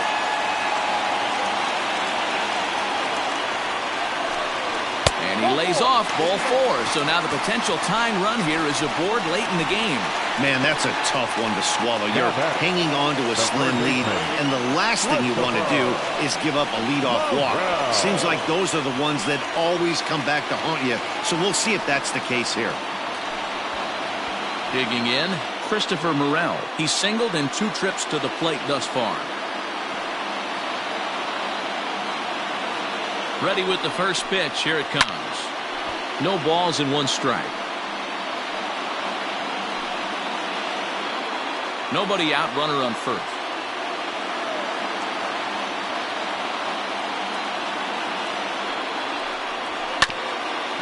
And he lays off ball 4. So now the potential tying run here is aboard late in the game. Man, that's a tough one to swallow. You're hanging on to a slim lead, and the last thing you want to do is give up a leadoff walk. Seems like those are the ones that always come back to haunt you, so we'll see if that's the case here. Digging in, Christopher Morel. He's singled in 2 trips to the plate thus far. Ready with the first pitch. Here it comes. No balls and 1 strike. Nobody out, runner on first.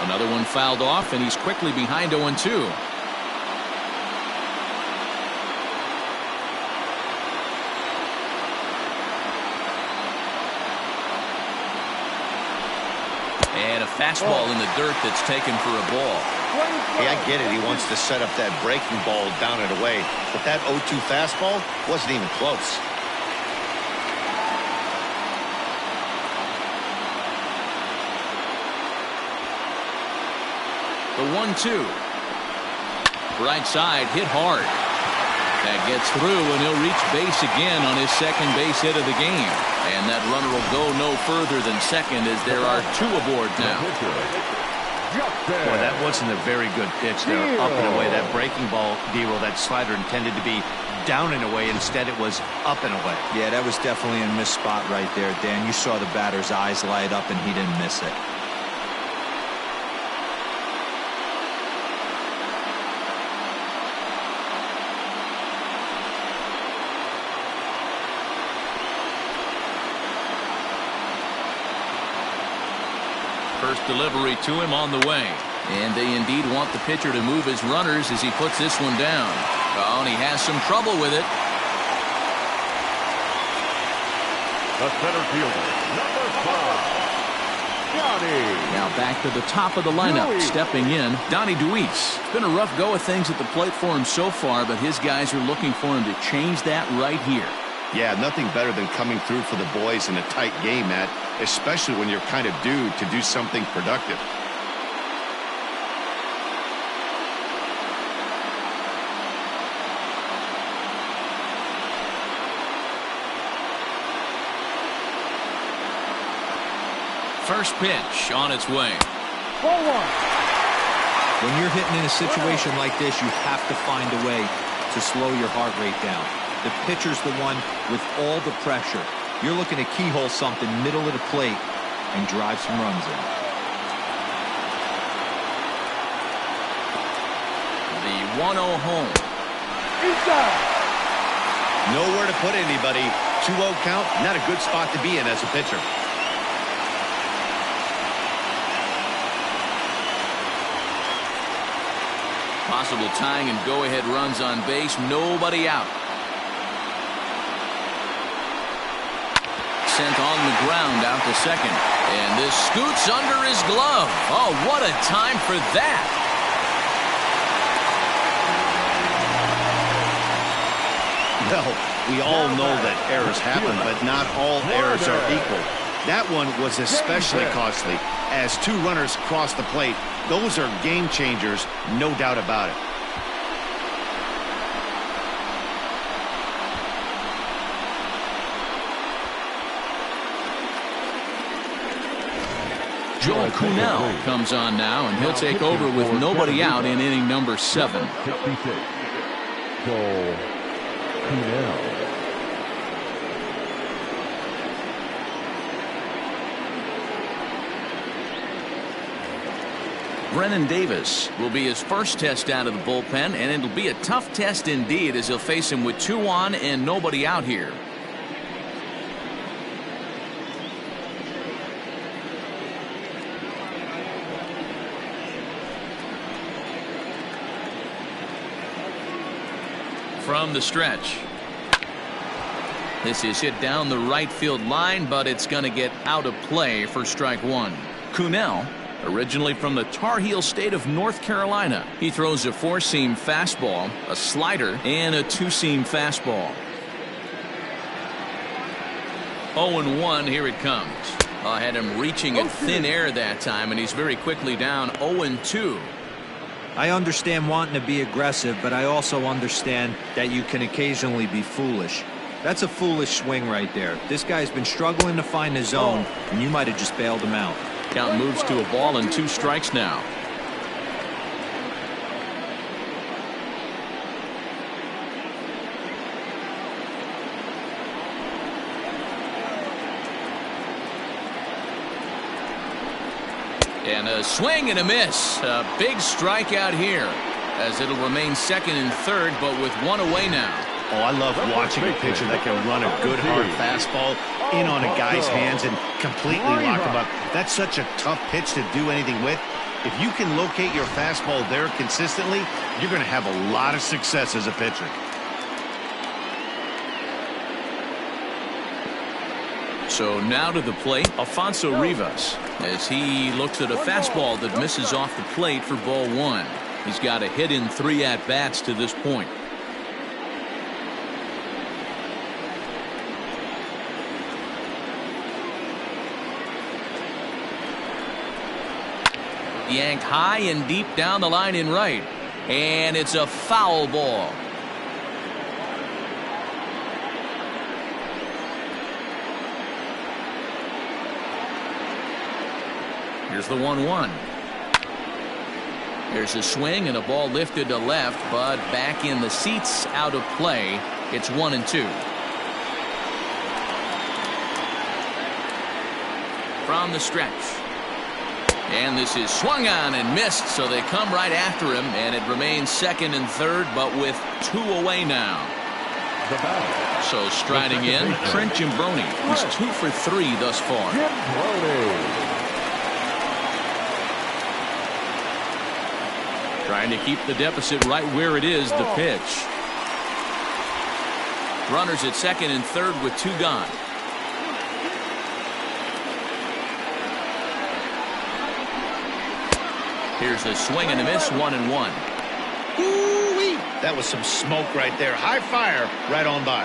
Another one fouled off, and he's quickly behind 0-2. And a fastball in the dirt that's taken for a ball. Hey, I get it. He wants to set up that breaking ball down and away. But that 0-2 fastball wasn't even close. The 1-2. Right side, hit hard. That gets through, and he'll reach base again on his second base hit of the game. And that runner will go no further than second as there are 2 aboard now. Boy, that wasn't a very good pitch there, up and away. That breaking ball, D-roll, that slider intended to be down and away. Instead, it was up and away. Yeah, that was definitely a missed spot right there, Dan. You saw the batter's eyes light up, and he didn't miss it. First delivery to him on the way. And they indeed want the pitcher to move his runners as he puts this one down. Oh, and he has some trouble with it. The center fielder, number 5, Johnny. Now back to the top of the lineup. Stepping in, Donnie Deweese. It's been a rough go of things at the plate for him so far, but his guys are looking for him to change that right here. Yeah, nothing better than coming through for the boys in a tight game, Matt, especially when you're kind of due to do something productive. First pitch on its way. Ball 1. When you're hitting in a situation like this, you have to find a way to slow your heart rate down. The pitcher's the one with all the pressure. You're looking to keyhole something middle of the plate and drive some runs in. The 1-0 home. Inside. Nowhere to put anybody. 2-0 count, not a good spot to be in as a pitcher. possible tying and go-ahead runs on base. Nobody out. Sent on the ground out to second. And this scoots under his glove. Oh, what a time for that. Well, we all know that errors happen, but not all errors are equal. That one was especially costly. As two runners cross the plate, those are game changers, no doubt about it. Joel Kuhnel comes on now, and he'll take over with nobody out in inning number 7. 66. Joel Kuhnel. Brennan Davis will be his first test out of the bullpen, and it'll be a tough test indeed as he'll face him with 2 on and nobody out here. From the stretch. This is hit down the right field line, but it's going to get out of play for strike 1. Kuhnel, originally from the Tar Heel state of North Carolina. He throws a 4-seam fastball, a slider, and a 2-seam fastball. 0-1, here it comes. I had him reaching in thin air that time, and he's very quickly down 0-2. I understand wanting to be aggressive, but I also understand that you can occasionally be foolish. That's a foolish swing right there. This guy's been struggling to find the zone, and you might have just bailed him out. Count moves to a ball and 2 strikes now. And a swing and a miss. A big strikeout here, as it'll remain second and third, but with 1 away now. Oh, I love watching a pitcher that can run a good hard fastball in on a guy's hands and completely lock him up. That's such a tough pitch to do anything with. If you can locate your fastball there consistently, you're going to have a lot of success as a pitcher. So now to the plate, Alfonso Rivas, as he looks at a fastball that misses off the plate for ball 1. He's got a hit in 3 at-bats to this point. Yanked high and deep down the line in right, and it's a foul ball. Here's the 1-1. There's a swing and a ball lifted to left, but back in the seats, out of play. It's 1-2. From the stretch. And this is swung on and missed, so they come right after him, and it remains second and third, but with 2 away now. So striding in, Trent Jimbroni. He's 2 for 3 thus far. Trying to keep the deficit right where it is, the pitch. Runners at second and third with 2 gone. Here's a swing and a miss, 1-1. Ooh-wee. That was some smoke right there. High fire right on by.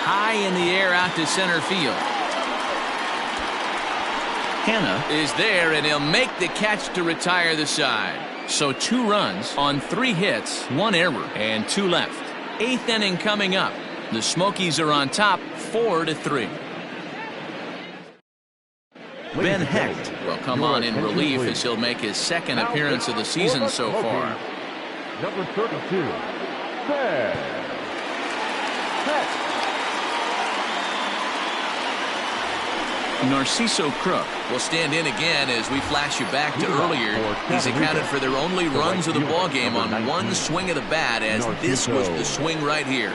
High in the air out to center field. Hanna is there, and he'll make the catch to retire the side. So 2 runs on 3 hits, 1 error, and 2 left. 8th inning coming up. The Smokies are on top, 4-3. Ben Hecht will come on in relief as he'll make his 2nd appearance of the season so far. Number 32, Ben Hecht. Narciso Crook will stand in again as we flash you back to earlier. He's accounted for their only runs of the ballgame on 1 swing of the bat, as this was the swing right here.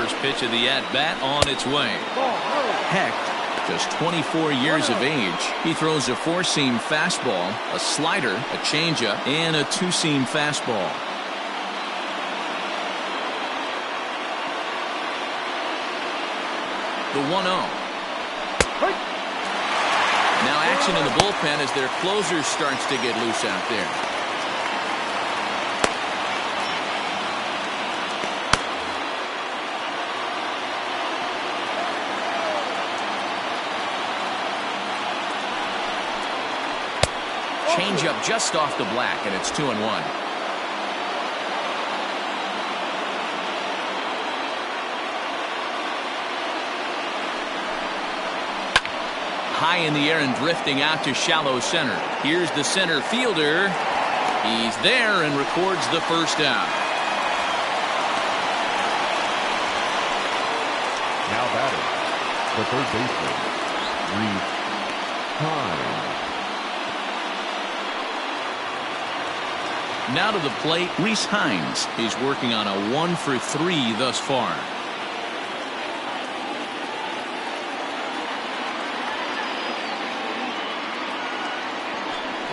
first pitch of the at-bat on its way. Hecht, just 24 years of age. He throws a four-seam fastball, a slider, a changeup, and a two-seam fastball. The 1-0. Now action in the bullpen as their closer starts to get loose out there. Change up just off the black, and it's 2-1. High in the air and drifting out to shallow center. Here's the center fielder. He's there and records the first out. Now batting, the third baseman, Reese Hines. Now to the plate, Reese Hines is working on a 1-for-3 thus far.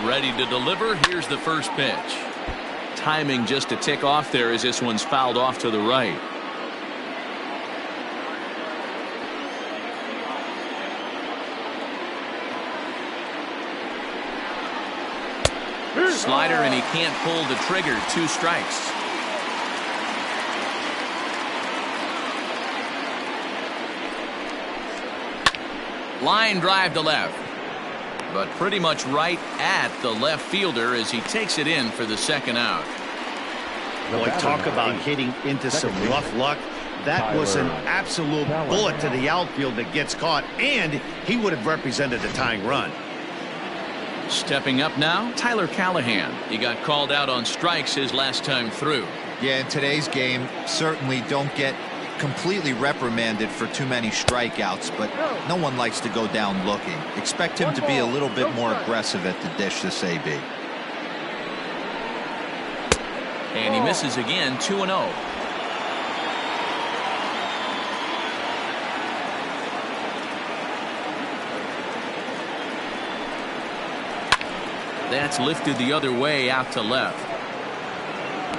Ready to deliver. Here's the first pitch. Timing just a tick off there as this one's fouled off to the right. Slider, and he can't pull the trigger. 2 strikes. Line drive to left, but pretty much right at the left fielder as he takes it in for the second out. Boy, talk about hitting into some rough luck. That was an absolute bullet to the outfield that gets caught, and he would have represented a tying run. Stepping up now, Tyler Callahan. He got called out on strikes his last time through. Yeah, in today's game, certainly don't get completely reprimanded for too many strikeouts, but no one likes to go down looking. Expect him to be a little bit more aggressive at the dish this AB. And he misses again. 2-0. That's lifted the other way out to left.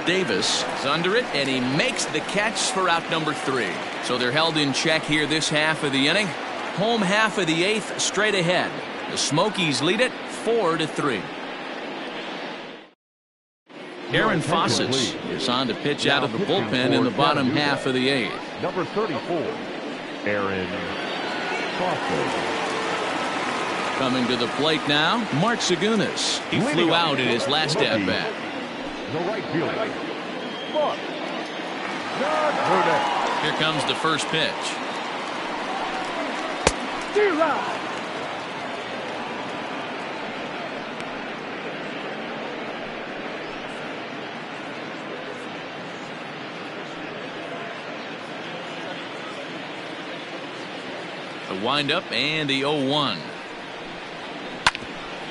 Davis is under it, and he makes the catch for out number 3. So they're held in check here this half of the inning. Home half of the 8th straight ahead. The Smokies lead it 4-3. Aaron Fawcett is on to pitch out of the bullpen in the bottom half of the 8th. Number 34, Aaron Fawcett. Coming to the plate now, Mark Segunas. He flew out in his last at-bat. The right fielder, Here comes the first pitch. The windup and the 0-1.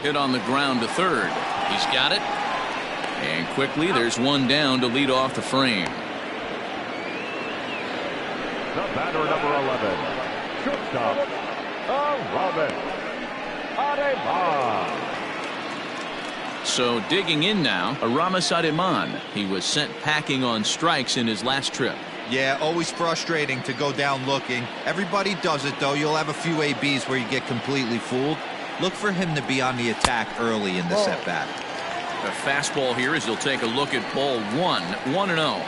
Hit on the ground to third. He's got it. And quickly there's one down to lead off the frame. the batter, number 11, shortstop, Robin Ademan. So digging in now, Aramis Ademan. He was sent packing on strikes in his last trip. Yeah, always frustrating to go down looking. Everybody does it, though. You'll have a few ABs where you get completely fooled. Look for him to be on the attack early in this at-bat. A fastball here as he'll take a look at ball 1, 1-0.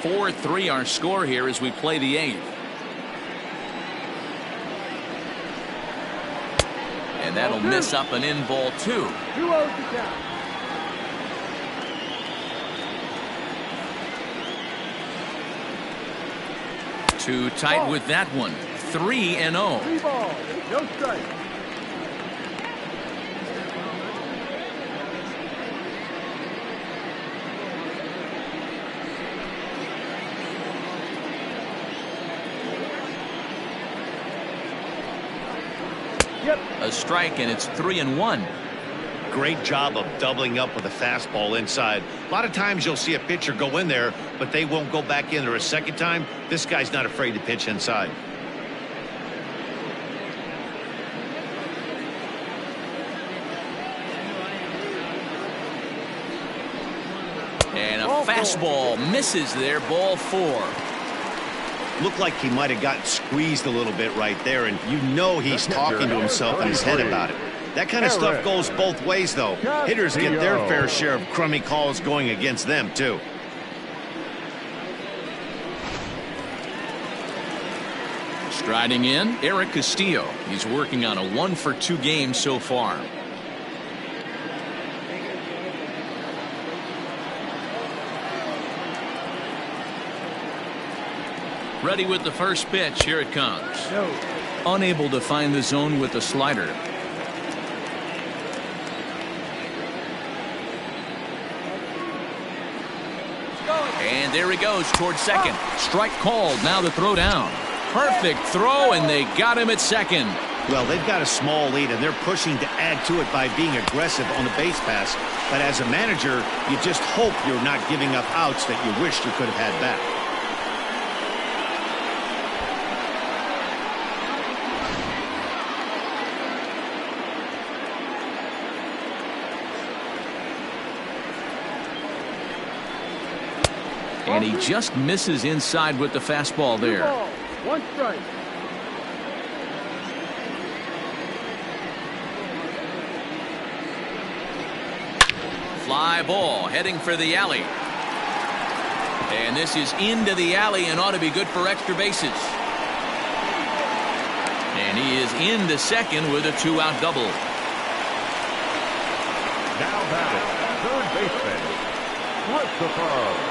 (4-3) our score here as we play the 8th. And that'll miss up an in ball 2. 2-0 to count. Too tight with that one. 3-0. 3 balls, no strike. A strike, and it's 3-1. great job of doubling up with a fastball inside. A lot of times you'll see a pitcher go in there, but they won't go back in there a second time. This guy's not afraid to pitch inside. And a fastball misses there, ball 4. Looked like he might have gotten squeezed a little bit right there, and you know he's talking to himself in his head about it. That kind of stuff goes both ways, though. Hitters get their fair share of crummy calls going against them, too. Striding in, Eric Castillo. He's working on a 1-for-2 game so far. Ready with the first pitch. Here it comes. Unable to find the zone with the slider. And there he goes towards second. Strike called. Now the throw down. Perfect throw, and they got him at second. Well, they've got a small lead, and they're pushing to add to it by being aggressive on the base pass. But as a manager, you just hope you're not giving up outs that you wish you could have had back. And he just misses inside with the fastball there. 1 strike. Fly ball heading for the alley. And this is into the alley and ought to be good for extra bases. And he is into second with a 2-out double. Now batting, third baseman, Christopher.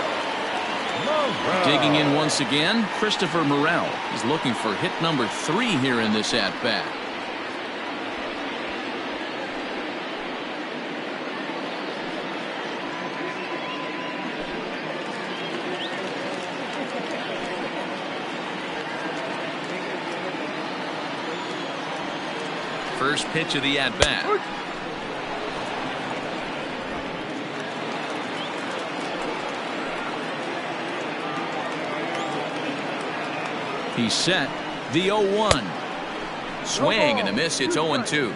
Digging in once again, Christopher Morel is looking for hit number 3 here in this at-bat. First pitch of the at-bat. He's set. The 0-1. Swing and a miss. It's 0-2.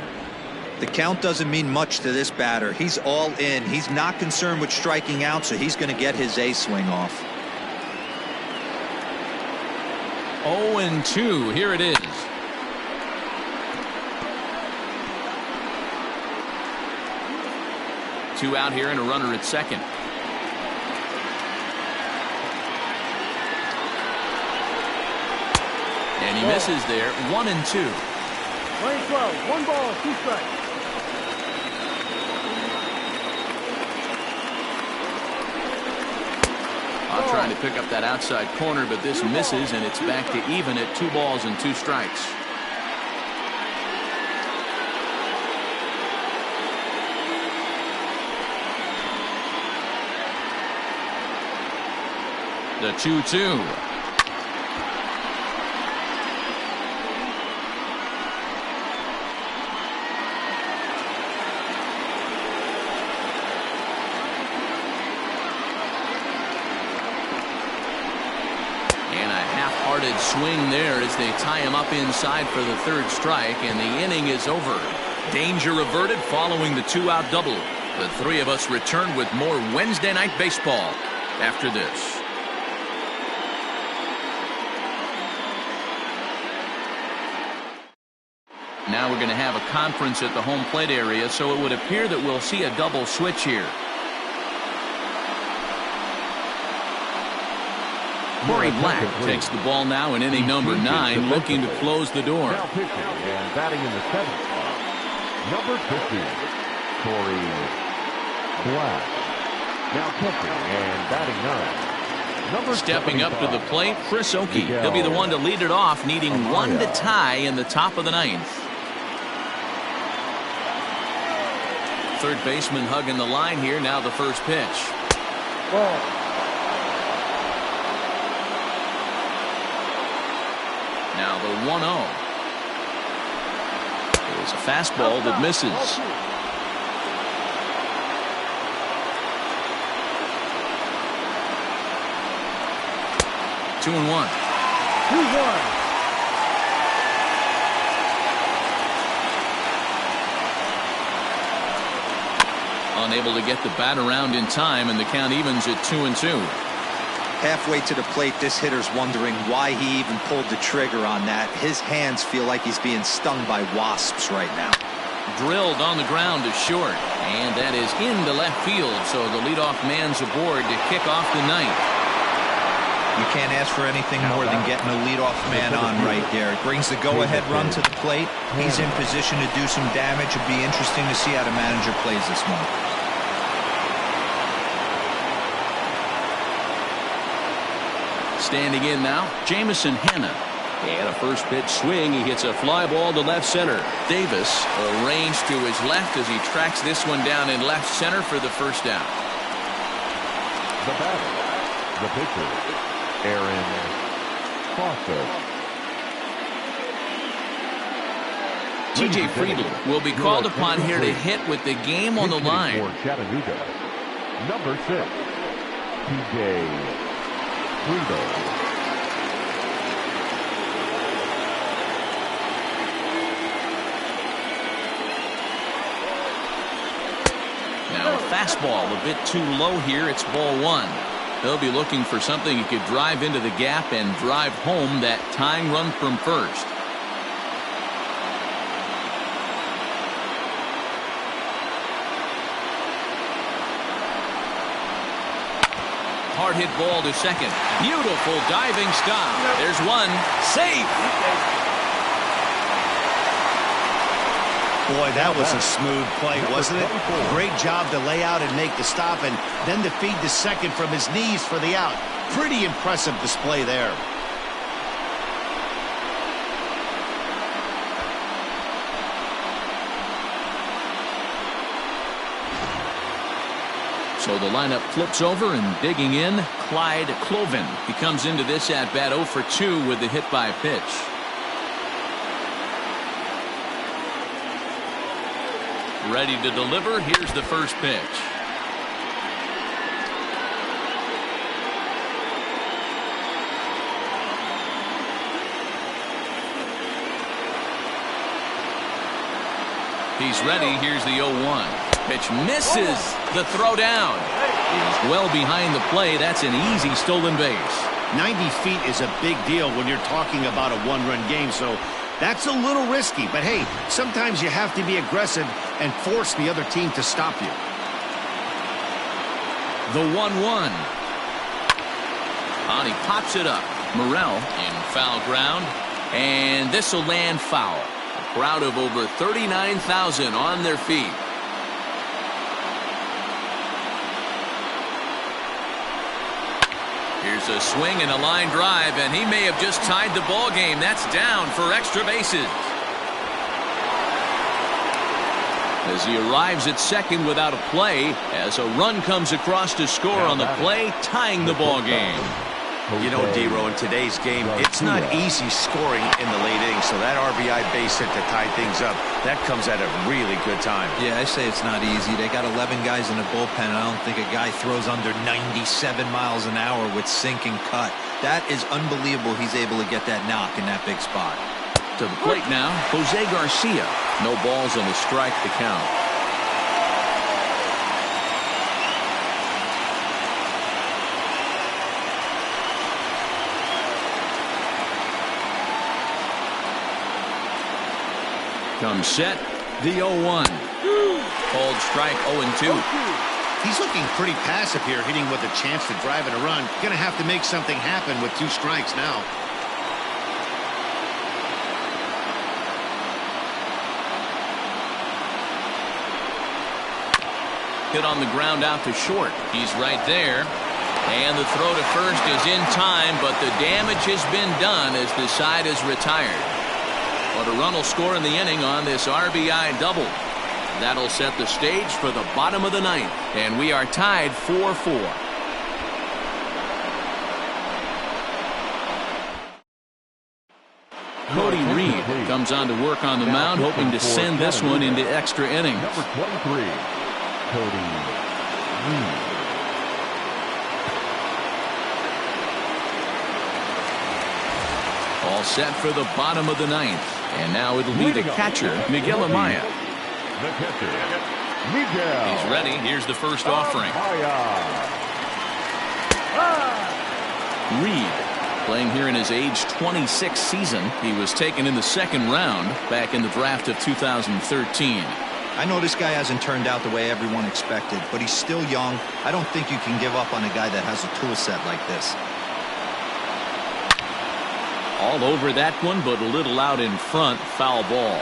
The count doesn't mean much to this batter. He's all in. He's not concerned with striking out, so he's going to get his A swing off. 0-2. Here it is. Two out here and a runner at second. And he misses there. 1-2. Lane 12. 1 ball, 2 strikes. Trying to pick up that outside corner, but this misses, and it's back to even at 2 balls and 2 strikes. The 2-2. Swing there as they tie him up inside for the 3rd strike, and the inning is over. Danger averted following the 2-out double. The 3 of us return with more Wednesday Night Baseball after this. Now we're going to have a conference at the home plate area, so it would appear that we'll see a double switch here. Corey Black takes the ball now in inning number 9, looking to close the door. Now pitching and batting in the 7th spot, number 50, Corey Black. Now catching and batting 9, number Stepping up to the plate, Chris Oakey. He'll be the one to lead it off, needing 1 to tie in the top of the 9th. Third baseman hugging the line here. Now the first pitch. Ball. Now the 1-0. There's a fastball that misses. 2-1. 2-1. Unable to get the bat around in time, and the count evens at 2-2. Halfway to the plate, this hitter's wondering why he even pulled the trigger on that. His hands feel like he's being stung by wasps right now. Drilled on the ground to short, and that is into left field, so the leadoff man's aboard to kick off the ninth. You can't ask for anything more than getting a leadoff man on right there. It brings the go-ahead run to the plate. He's in position to do some damage. It'll be interesting to see how the manager plays this one. Standing in now, Jamison Hanna. And a first pitch swing. He hits a fly ball to left center. Davis arranged to his left as he tracks this one down in left center for the first out. The batter, the pitcher, Aaron Foster. TJ Friedl will be called upon here to hit with the game on the line. For Chattanooga, number 6, TJ Friedl. Now a fastball a bit too low here. It's ball 1. They'll be looking for something he could drive into the gap and drive home that tying run from first. Hard hit ball to second. Beautiful diving stop. There's one. Safe. Boy, that was a smooth play, wasn't it? Great job to lay out and make the stop, and then to feed the second from his knees for the out. Pretty impressive display there. So the lineup flips over, and digging in, Clyde Cloven. He comes into this at bat 0 for 2 with the hit by pitch. Ready to deliver. Here's the first pitch. He's ready. Here's the 0-1. Pitch misses. The throw down. He's well behind the play. That's an easy stolen base. 90 feet is a big deal when you're talking about a one-run game, so that's a little risky. But hey, sometimes you have to be aggressive and force the other team to stop you. The 1-1. And he pops it up. Morrell in foul ground, and this will land foul. A crowd of over 39,000 on their feet. Here's a swing and a line drive, and he may have just tied the ball game. That's down for extra bases. As he arrives at second without a play, as a run comes across to score on the play, tying the ball game. You know, D-Row, in today's game, it's not easy scoring in the late innings, so that RBI base hit to tie things up, that comes at a really good time. Yeah, I say it's not easy. They got 11 guys in the bullpen. I don't think a guy throws under 97 miles an hour with sink and cut. That is unbelievable he's able to get that knock in that big spot. To the plate now, Jose Garcia. No balls and a strike to count. Comes set, the 0-1. Called strike 0-2. He's looking pretty passive here, hitting with a chance to drive in a run. Going to have to make something happen with 2 strikes now. Hit on the ground out to short. He's right there. And the throw to first is in time, but the damage has been done as the side is retired. But a run will score in the inning on this RBI double. That'll set the stage for the bottom of the ninth, and we are tied 4-4. Cody Reed comes on to work on the mound, hoping to send this one into extra innings. Number 23, Cody Reed. All set for the bottom of the ninth. And now it'll be the catcher, Miguel Amaya. The catcher, Miguel. He's ready. Here's the first offering. Reed, playing here in his age 26 season. He was taken in the second round back in the draft of 2013. I know this guy hasn't turned out the way everyone expected, but he's still young. I don't think you can give up on a guy that has a tool set like this. All over that one, but a little out in front. Foul ball.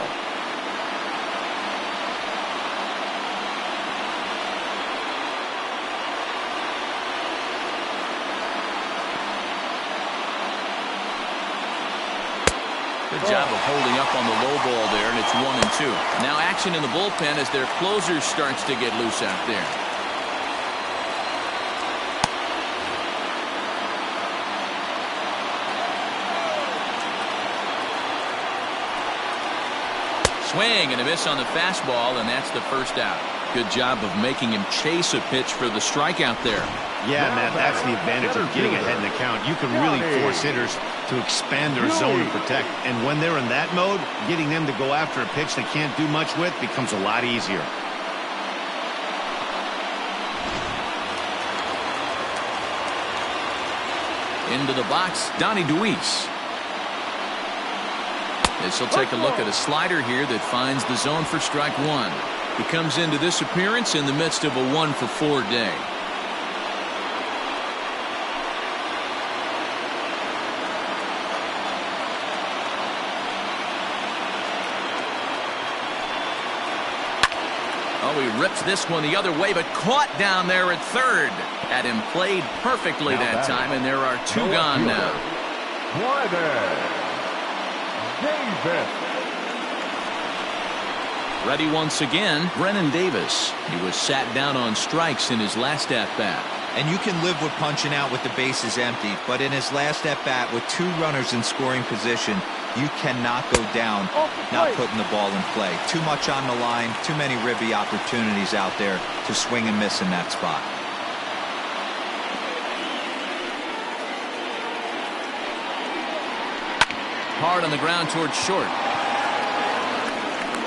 Good job of holding up on the low ball there, and it's 1-2. Now action in the bullpen as their closer starts to get loose out there. Swing and a miss on the fastball, and that's the first out. Good job of making him chase a pitch for the strikeout there. Yeah, Matt, that's the advantage of getting ahead in the count. You can really force hitters to expand their zone and protect. And when they're in that mode, getting them to go after a pitch they can't do much with becomes a lot easier. Into the box, Donnie DeWeese. This will take a look at a slider here that finds the zone for strike one. He comes into this appearance in the midst of a 1-for-4 day. Oh, he rips this one the other way, but caught down there at third. Had him played perfectly that time, and there are two gone now. Davis. Ready once again, Brennan Davis. He was sat down on strikes in his last at-bat. And you can live with punching out with the bases empty, but in his last at-bat with two runners in scoring position, you cannot go down not putting the ball in play. Too much on the line, too many ribby opportunities out there to swing and miss in that spot. Hard on the ground towards short.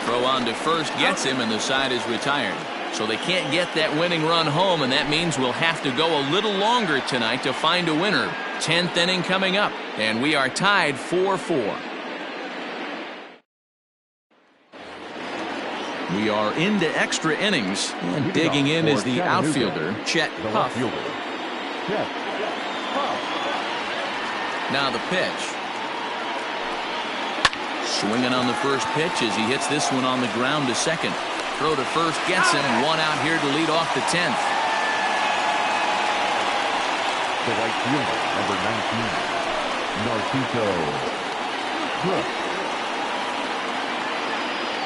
Throw on to first gets him, and the side is retired. So they can't get that winning run home, and that means we'll have to go a little longer tonight to find a winner. 10th inning coming up, and we are tied 4-4. We are into extra innings, and digging in is the outfielder, Chet Huff. Now the pitch. Swinging on the first pitch as he hits this one on the ground to second. Throw to first gets him. One out here to lead off the 10th. The right fielder, number 19, Narciso Crook.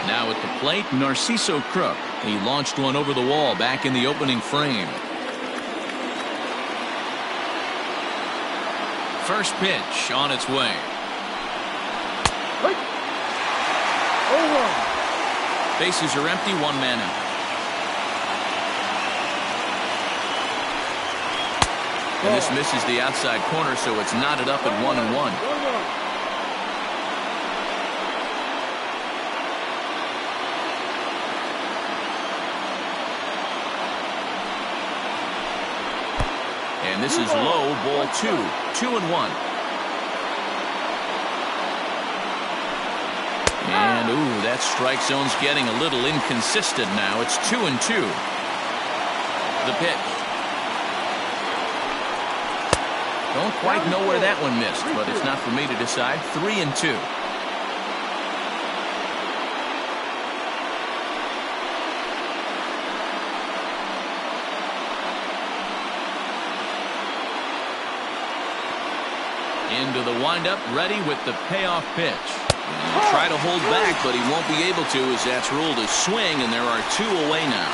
Now at the plate, Narciso Crook. He launched one over the wall back in the opening frame. First pitch on its way. Bases are empty, one man out. And this misses the outside corner, so it's knotted up at 1-1. And this is low, ball 2-1. And, ooh, that strike zone's getting a little inconsistent now. It's 2-2. The pitch. Don't quite know where that one missed, but it's not for me to decide. 3-2. Into the windup, ready with the payoff pitch. And try to hold back, but he won't be able to as that's ruled a swing, and there are two away now.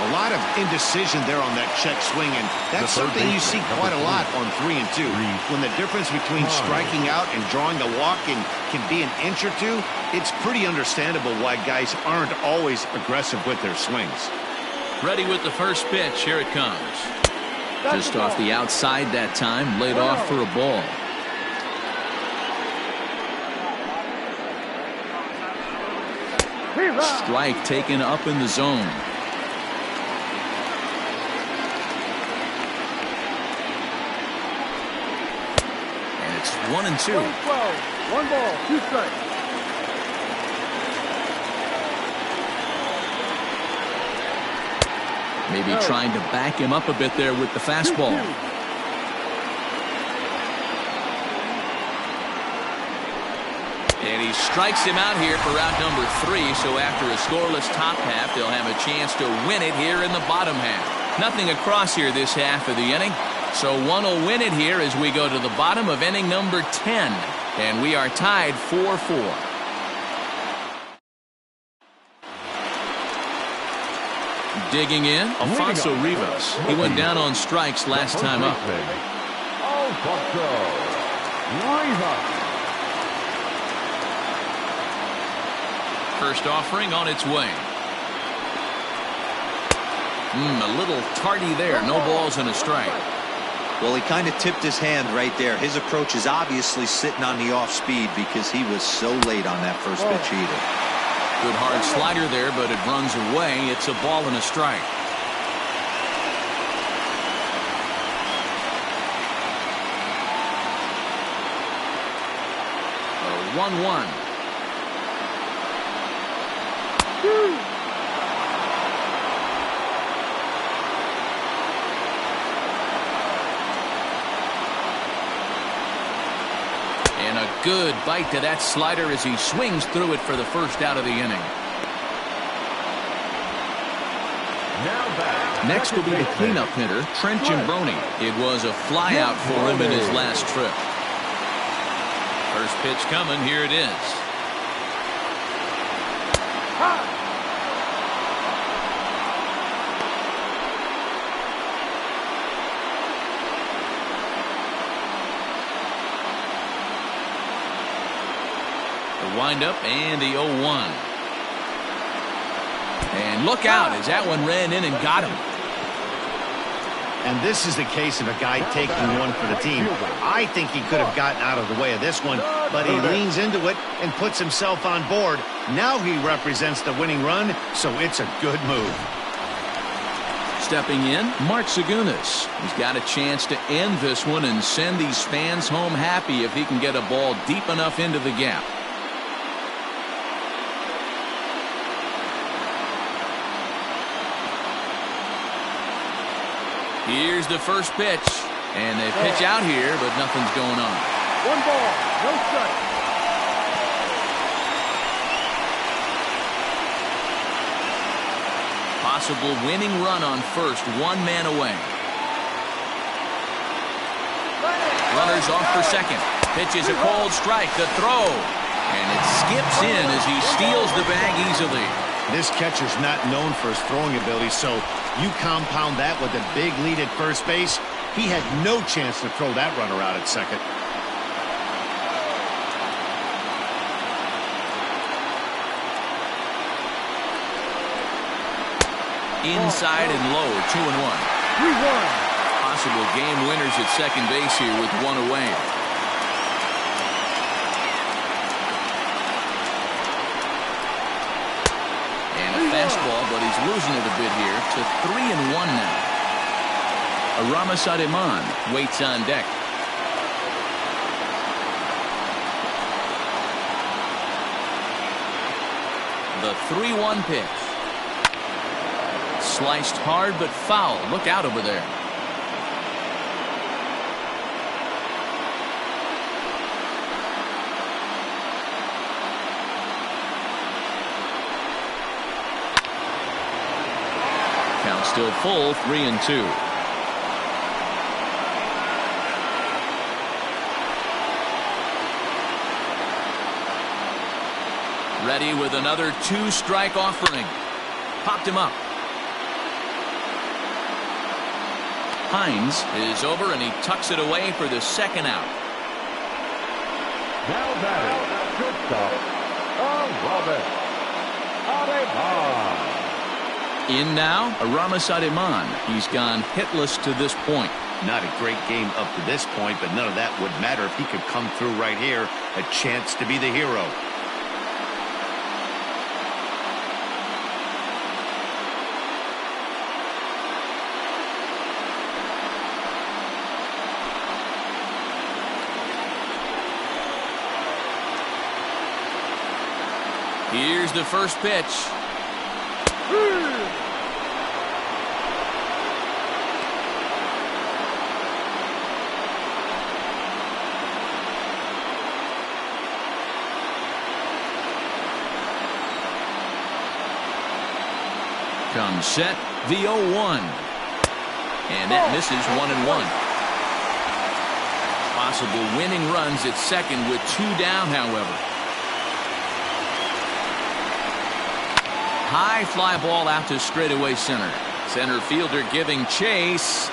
A lot of indecision there on that check swing, and that's something you see quite a lot on 3-2. When the difference between striking out and drawing a walk can be an inch or two, it's pretty understandable why guys aren't always aggressive with their swings. Ready with the first pitch. Here it comes. Just off the outside that time, laid off for a ball. Strike taken up in the zone. And it's 1-2. 1 ball, 2 strikes. Maybe trying to back him up a bit there with the fastball. And he strikes him out here for out number 3. So after a scoreless top half, they'll have a chance to win it here in the bottom half. Nothing across here this half of the inning. So one will win it here as we go to the bottom of inning number 10. And we are tied 4-4. Digging in, Alfonso Rivas. He went down on strikes last time up. Alfonso Rivas. First offering on its way. A little tardy there. No balls and a strike. Well, he kind of tipped his hand right there. His approach is obviously sitting on the off speed because he was so late on that first pitch either. Good hard slider there, but it runs away. It's a ball and a strike. A 1-1. And a good bite to that slider as he swings through it for the first out of the inning. Next will be the cleanup hitter, Trent Jimbroni. It was a flyout for him in his last trip. First pitch coming. Here it is. The windup and the 0-1. And look out as that one ran in and got him. And this is the case of a guy taking one for the team. I think he could have gotten out of the way of this one, but he leans into it and puts himself on board. Now he represents the winning run, so it's a good move. Stepping in, Mark Segunas. He's got a chance to end this one and send these fans home happy if he can get a ball deep enough into the gap. Here's the first pitch, and they pitch out here, but nothing's going on. 1 ball, no strike. Possible winning run on first, 1 man away. Runners off for second. Pitches a cold strike, the throw, and it skips in as he steals the bag easily. This catcher's not known for his throwing ability, so you compound that with a big lead at first base. He had no chance to throw that runner out at second. Inside and low, 2-1. 3-1. Possible game winners at second base here with 1 away. Fastball, but he's losing it a bit here to 3-1 now. Aramis Ademan waits on deck. The 3-1 pitch. Sliced hard but foul. Look out over there. Count still full, 3-2. Ready with another 2-strike offering. Popped him up. Hines is over and he tucks it away for the second out. Now batting, shortstop, Aramis Ademan. In now, Aramis Ademan. He's gone hitless to this point. Not a great game up to this point, but none of that would matter if he could come through right here. A chance to be the hero. Here's the first pitch. Comes set, the 0-1. And that misses 1-1. Possible winning runs at second with 2 down, however. High fly ball out to straightaway center. Center fielder giving chase.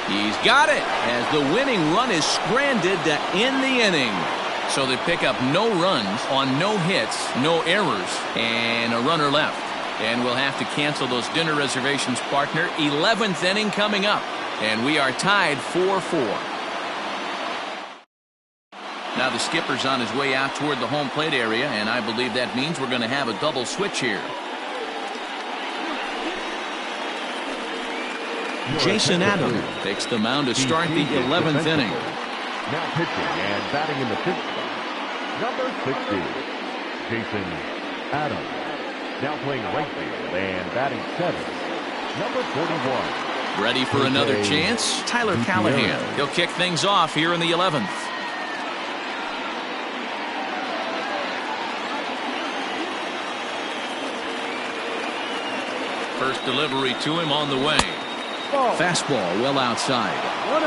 He's got it as the winning run is stranded to end the inning. So they pick up no runs on no hits, no errors, and a runner left. And we'll have to cancel those dinner reservations, partner. 11th inning coming up. And we are tied 4-4. Now the skipper's on his way out toward the home plate area, and I believe that means we're going to have a double switch here. Jason Adams takes the mound to start the 11th inning. Now pitching and batting in the 5th spot, number 60, Jason Adams. Now playing right field and batting 7th, number 41. Ready for another chance? Tyler Callahan. He'll kick things off here in the 11th. First delivery to him on the way. Fastball well outside. 1-0.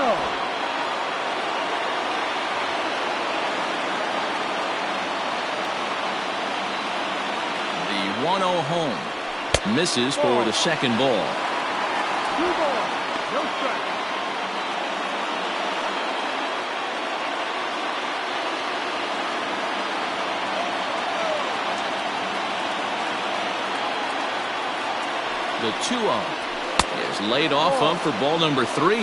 The 1-0 home. Misses for the second ball. 2 balls, no strike. The 2-0 is laid off of for ball number 3.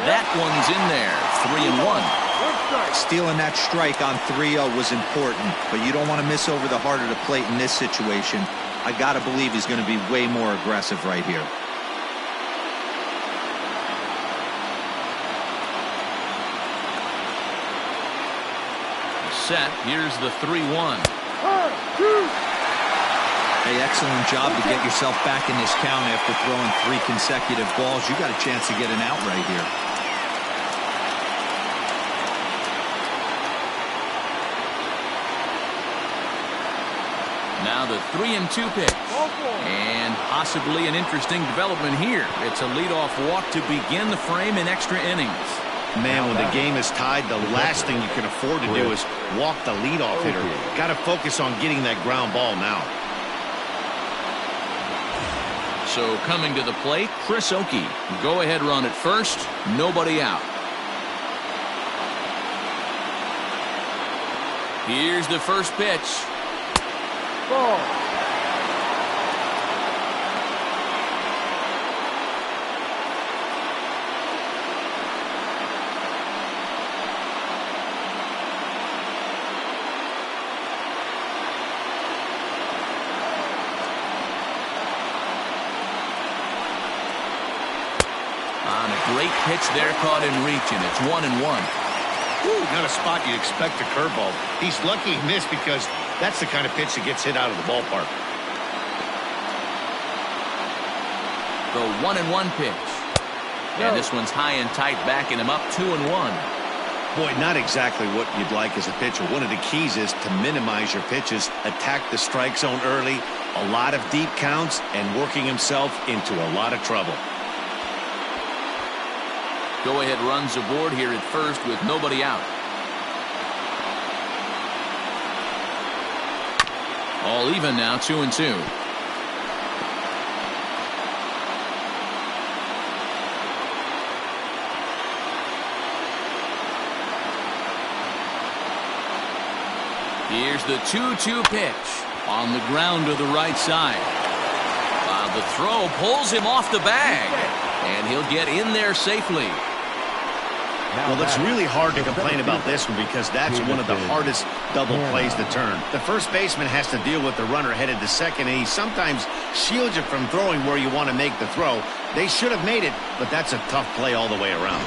That one's in there. 3-1. Stealing that strike on 3-0 was important, but you don't want to miss over the heart of the plate in this situation. I got to believe he's going to be way more aggressive right here. Set. Here's the 3-1. Hey, excellent job to get yourself back in this count after throwing 3 consecutive balls. You got a chance to get an out right here. Now the 3-2 pitch. And possibly an interesting development here. It's a leadoff walk to begin the frame in extra innings. Man, when the game is tied, the last thing you can afford to do is walk the leadoff hitter. Got to focus on getting that ground ball now. So coming to the plate, Chris Oakey. Go ahead run at first. Nobody out. Here's the first pitch. Ball. On a great pitch there, caught in reach, and it's 1-1. Ooh, not a spot you'd expect a curveball. He's lucky he missed because that's the kind of pitch that gets hit out of the ballpark. The 1-1 pitch. And this one's high and tight, backing him up 2-1. Boy, not exactly what you'd like as a pitcher. One of the keys is to minimize your pitches, attack the strike zone early, a lot of deep counts, and working himself into a lot of trouble. Go ahead runs aboard here at first with nobody out. All even now, 2-2. Here's the 2-2 pitch on the ground to the right side. The throw pulls him off the bag, and he'll get in there safely. Well, it's really hard to complain about this one because that's one of the hardest double plays the turn. The first baseman has to deal with the runner headed to second, and he sometimes shields you from throwing where you want to make the throw. They should have made it, but that's a tough play all the way around.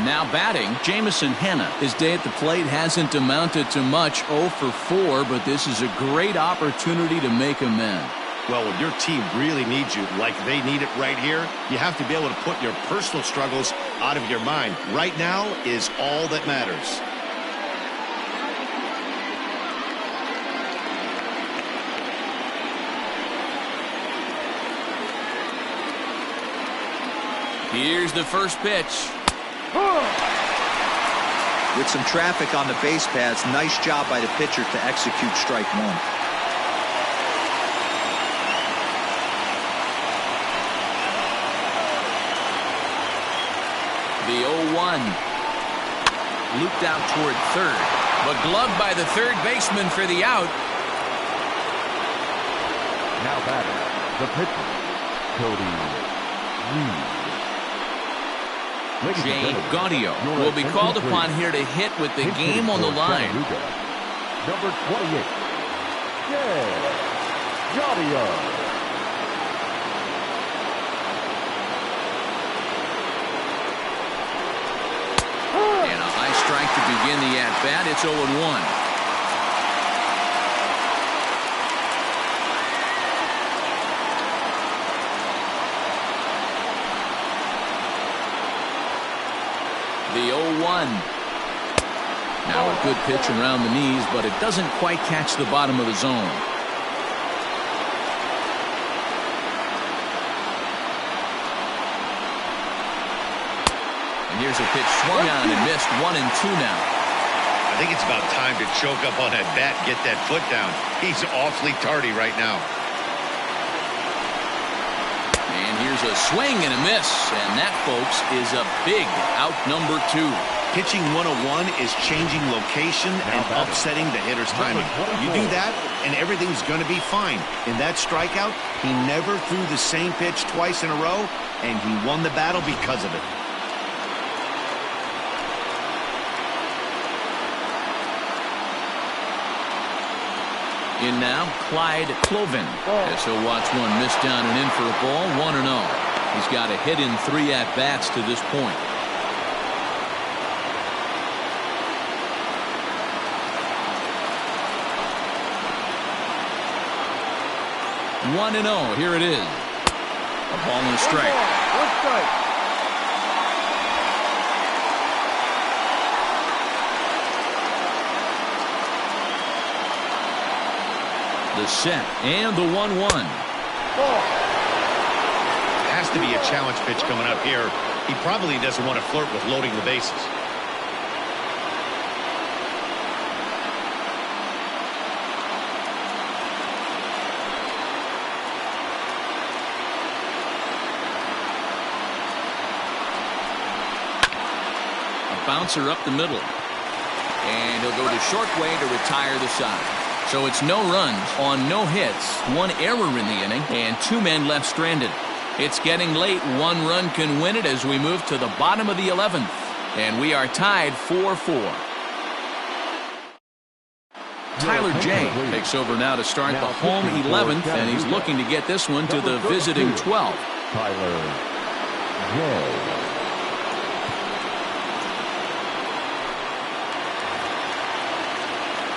Now batting, Jamison Hanna. His day at the plate hasn't amounted to much, 0 for 4, but this is a great opportunity to make amends. Well, when your team really needs you, like they need it right here, you have to be able to put your personal struggles out of your mind. Right now is all that matters. Here's the first pitch. With some traffic on the base paths, nice job by the pitcher to execute strike one. The 0-1. Looped out toward third, but gloved by the third baseman for the out. Now batting, the pitcher, Cody Reed. Jay Gaudio will be called upon here to hit with the game on the line. Number 28, Jay Gaudio. And a high strike to begin the at-bat. It's 0-1. The 0-1. Now a good pitch around the knees, but it doesn't quite catch the bottom of the zone. And here's a pitch swung on and missed. 1-2 now. I think it's about time to choke up on that bat and get that foot down. He's awfully tardy right now. And here's a swing and a miss. And that, folks, is a big out number 2. Pitching 101 is changing location and upsetting the hitter's timing. You do that, and everything's going to be fine. In that strikeout, he never threw the same pitch twice in a row, and he won the battle because of it. In now, Clyde Cloven. As he'll watch one miss down and in for a ball, 1-0. He's got a hit in 3 at-bats to this point. One and 0. Here it is. A ball and a strike. One strike. The set and the 1-1. Has to be a challenge pitch coming up here. He probably doesn't want to flirt with loading the bases. A bouncer up the middle. And he'll go the short way to retire the side. So it's no runs on no hits, 1 error in the inning, and 2 men left stranded. It's getting late. 1 run can win it as we move to the bottom of the 11th. And we are tied 4-4. Tyler J takes over now to start the home 11th, and he's looking to get this one to the visiting 12th. Tyler J.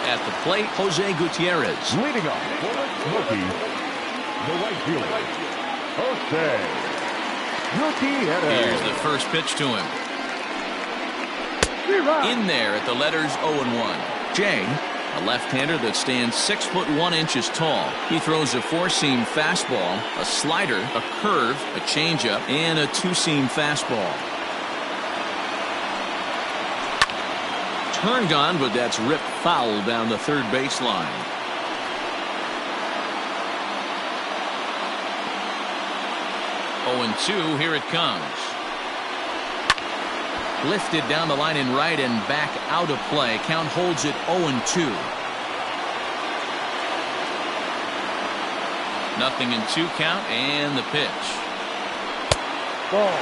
At the plate, Jose Gutierrez. Leading off for the Smokies, the right fielder, Jose Gutierrez. Here's the first pitch to him. In there at the letters 0-1. Jay, a left-hander that stands 6'1" tall. He throws a 4-seam fastball, a slider, a curve, a changeup, and a 2-seam fastball. Turned on, but that's ripped foul down the third baseline. Oh, and 2, here it comes. Lifted down the line in right and back out of play. Count holds it 0-2. Nothing in 2 count, and the pitch. Ball.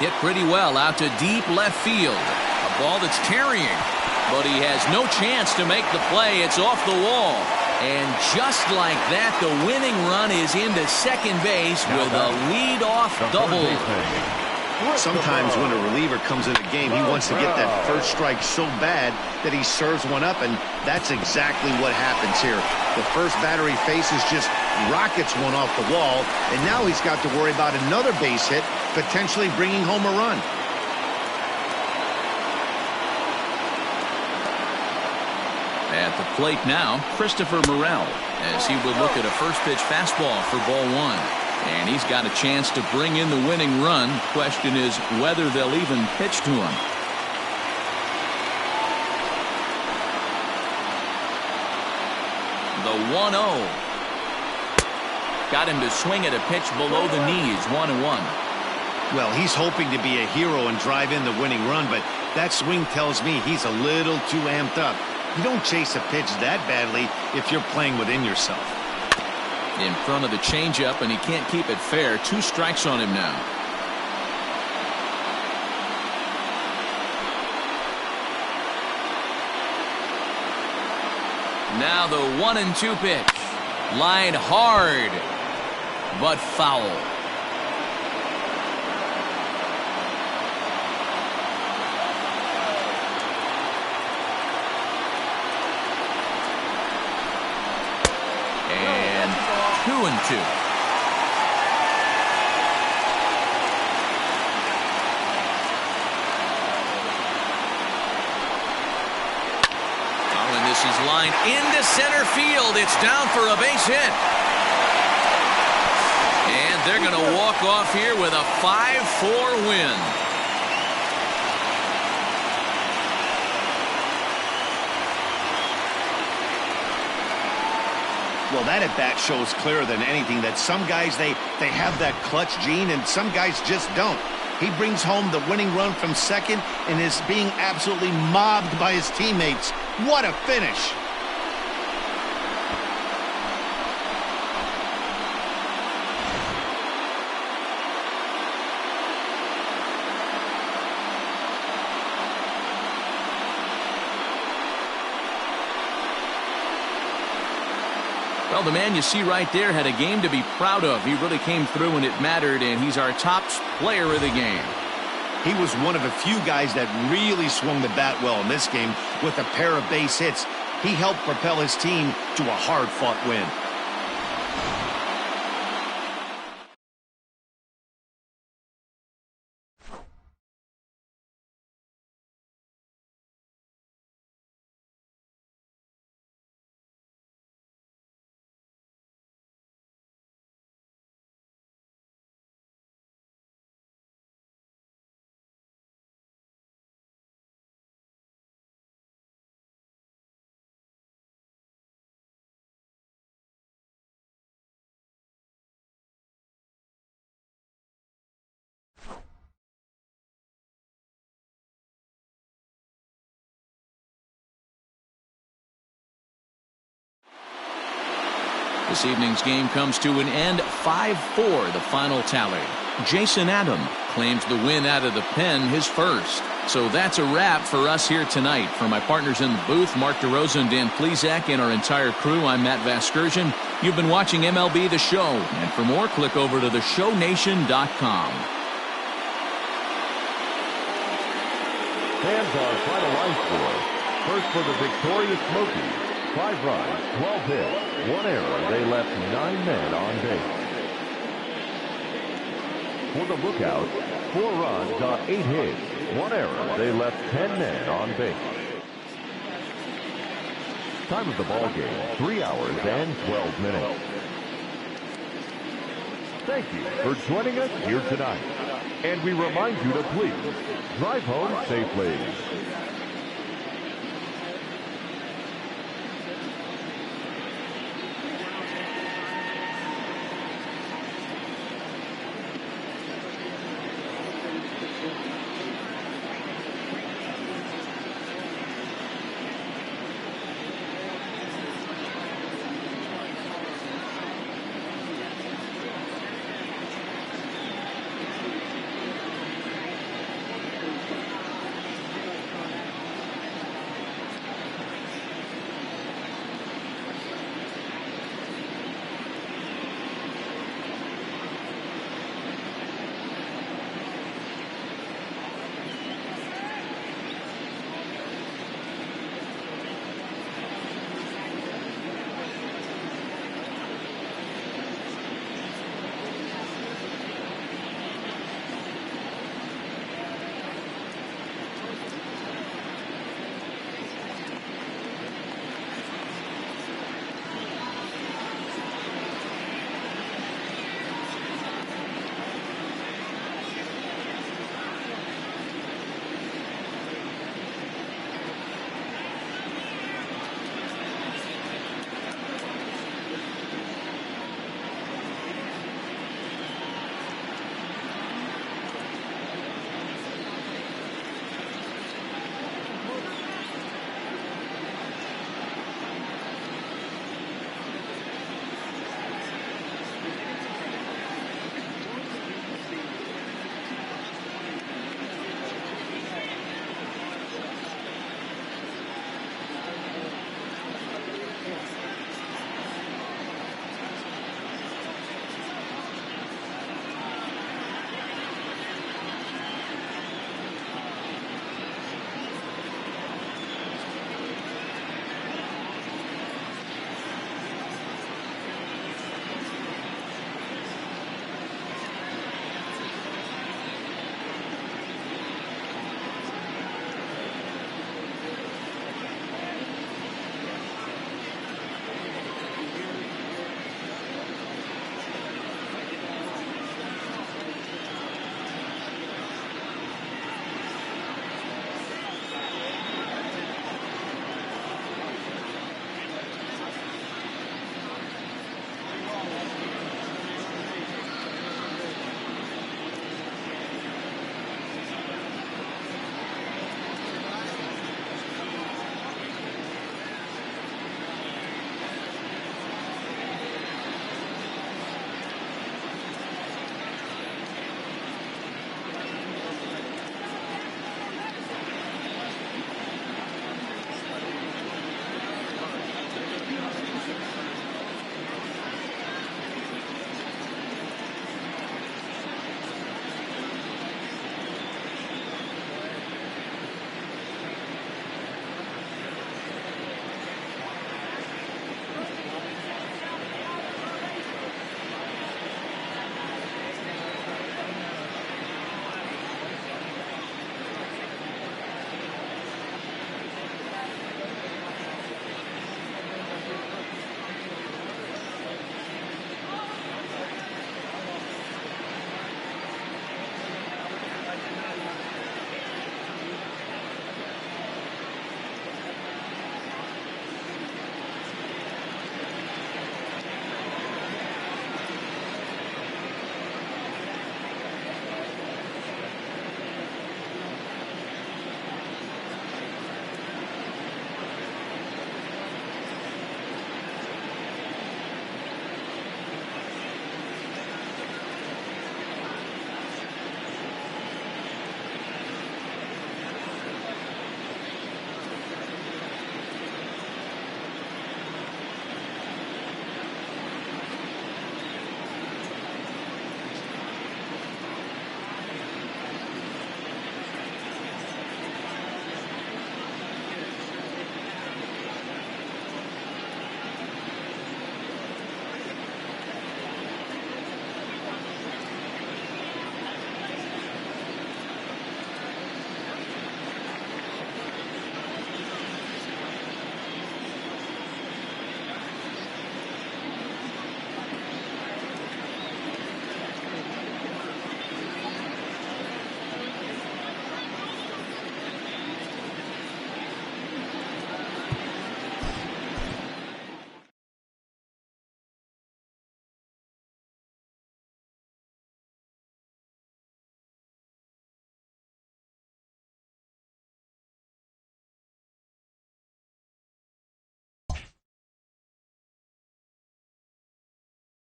Hit pretty well out to deep left field. A ball that's carrying, but he has no chance to make the play. It's off the wall. And just like that, the winning run is into second base with a lead-off double. Sometimes when a reliever comes in the game, he wants to get that first strike so bad that he serves one up, and that's exactly what happens here. The first batter he faces just rockets one off the wall, and now he's got to worry about another base hit, potentially bringing home a run. At the plate now, Christopher Morel, as he will look at a first pitch fastball for ball one. And he's got a chance to bring in the winning run. Question is whether they'll even pitch to him. The 1-0. Got him to swing at a pitch below the knees. 1-1. Well, he's hoping to be a hero and drive in the winning run, but that swing tells me he's a little too amped up. You don't chase a pitch that badly if you're playing within yourself. In front of the changeup, and he can't keep it fair. 2 strikes on him now. Now the 1-2 pitch. Line hard, but foul. And 2-2. This is lined into center field. It's down for a base hit. And they're going to walk off here with a 5-4 win. Well, that at bat shows clearer than anything that some guys, they have that clutch gene and some guys just don't. He brings home the winning run from second and is being absolutely mobbed by his teammates. What a finish. Well, the man you see right there had a game to be proud of. He really came through when it mattered, and he's our top player of the game. He was one of a few guys that really swung the bat well in this game with a pair of base hits. He helped propel his team to a hard-fought win. This evening's game comes to an end. 5-4 the final tally. Jason Adam claims the win out of the pen, his first. So that's a wrap for us here tonight. For my partners in the booth, Mark DeRosa and Dan Plezak, and our entire crew, I'm Matt Vasgersian. You've been watching MLB The Show. And for more, click over to theshownation.com. Fans are finalized for. First for the victorious Smokies. 5 runs, 12 hits, 1 error. They left 9 men on base. For the Lookouts, 4 runs on 8 hits, 1 error. They left 10 men on base. Time of the ball game, 3 hours and 12 minutes. Thank you for joining us here tonight. And we remind you to please drive home safely.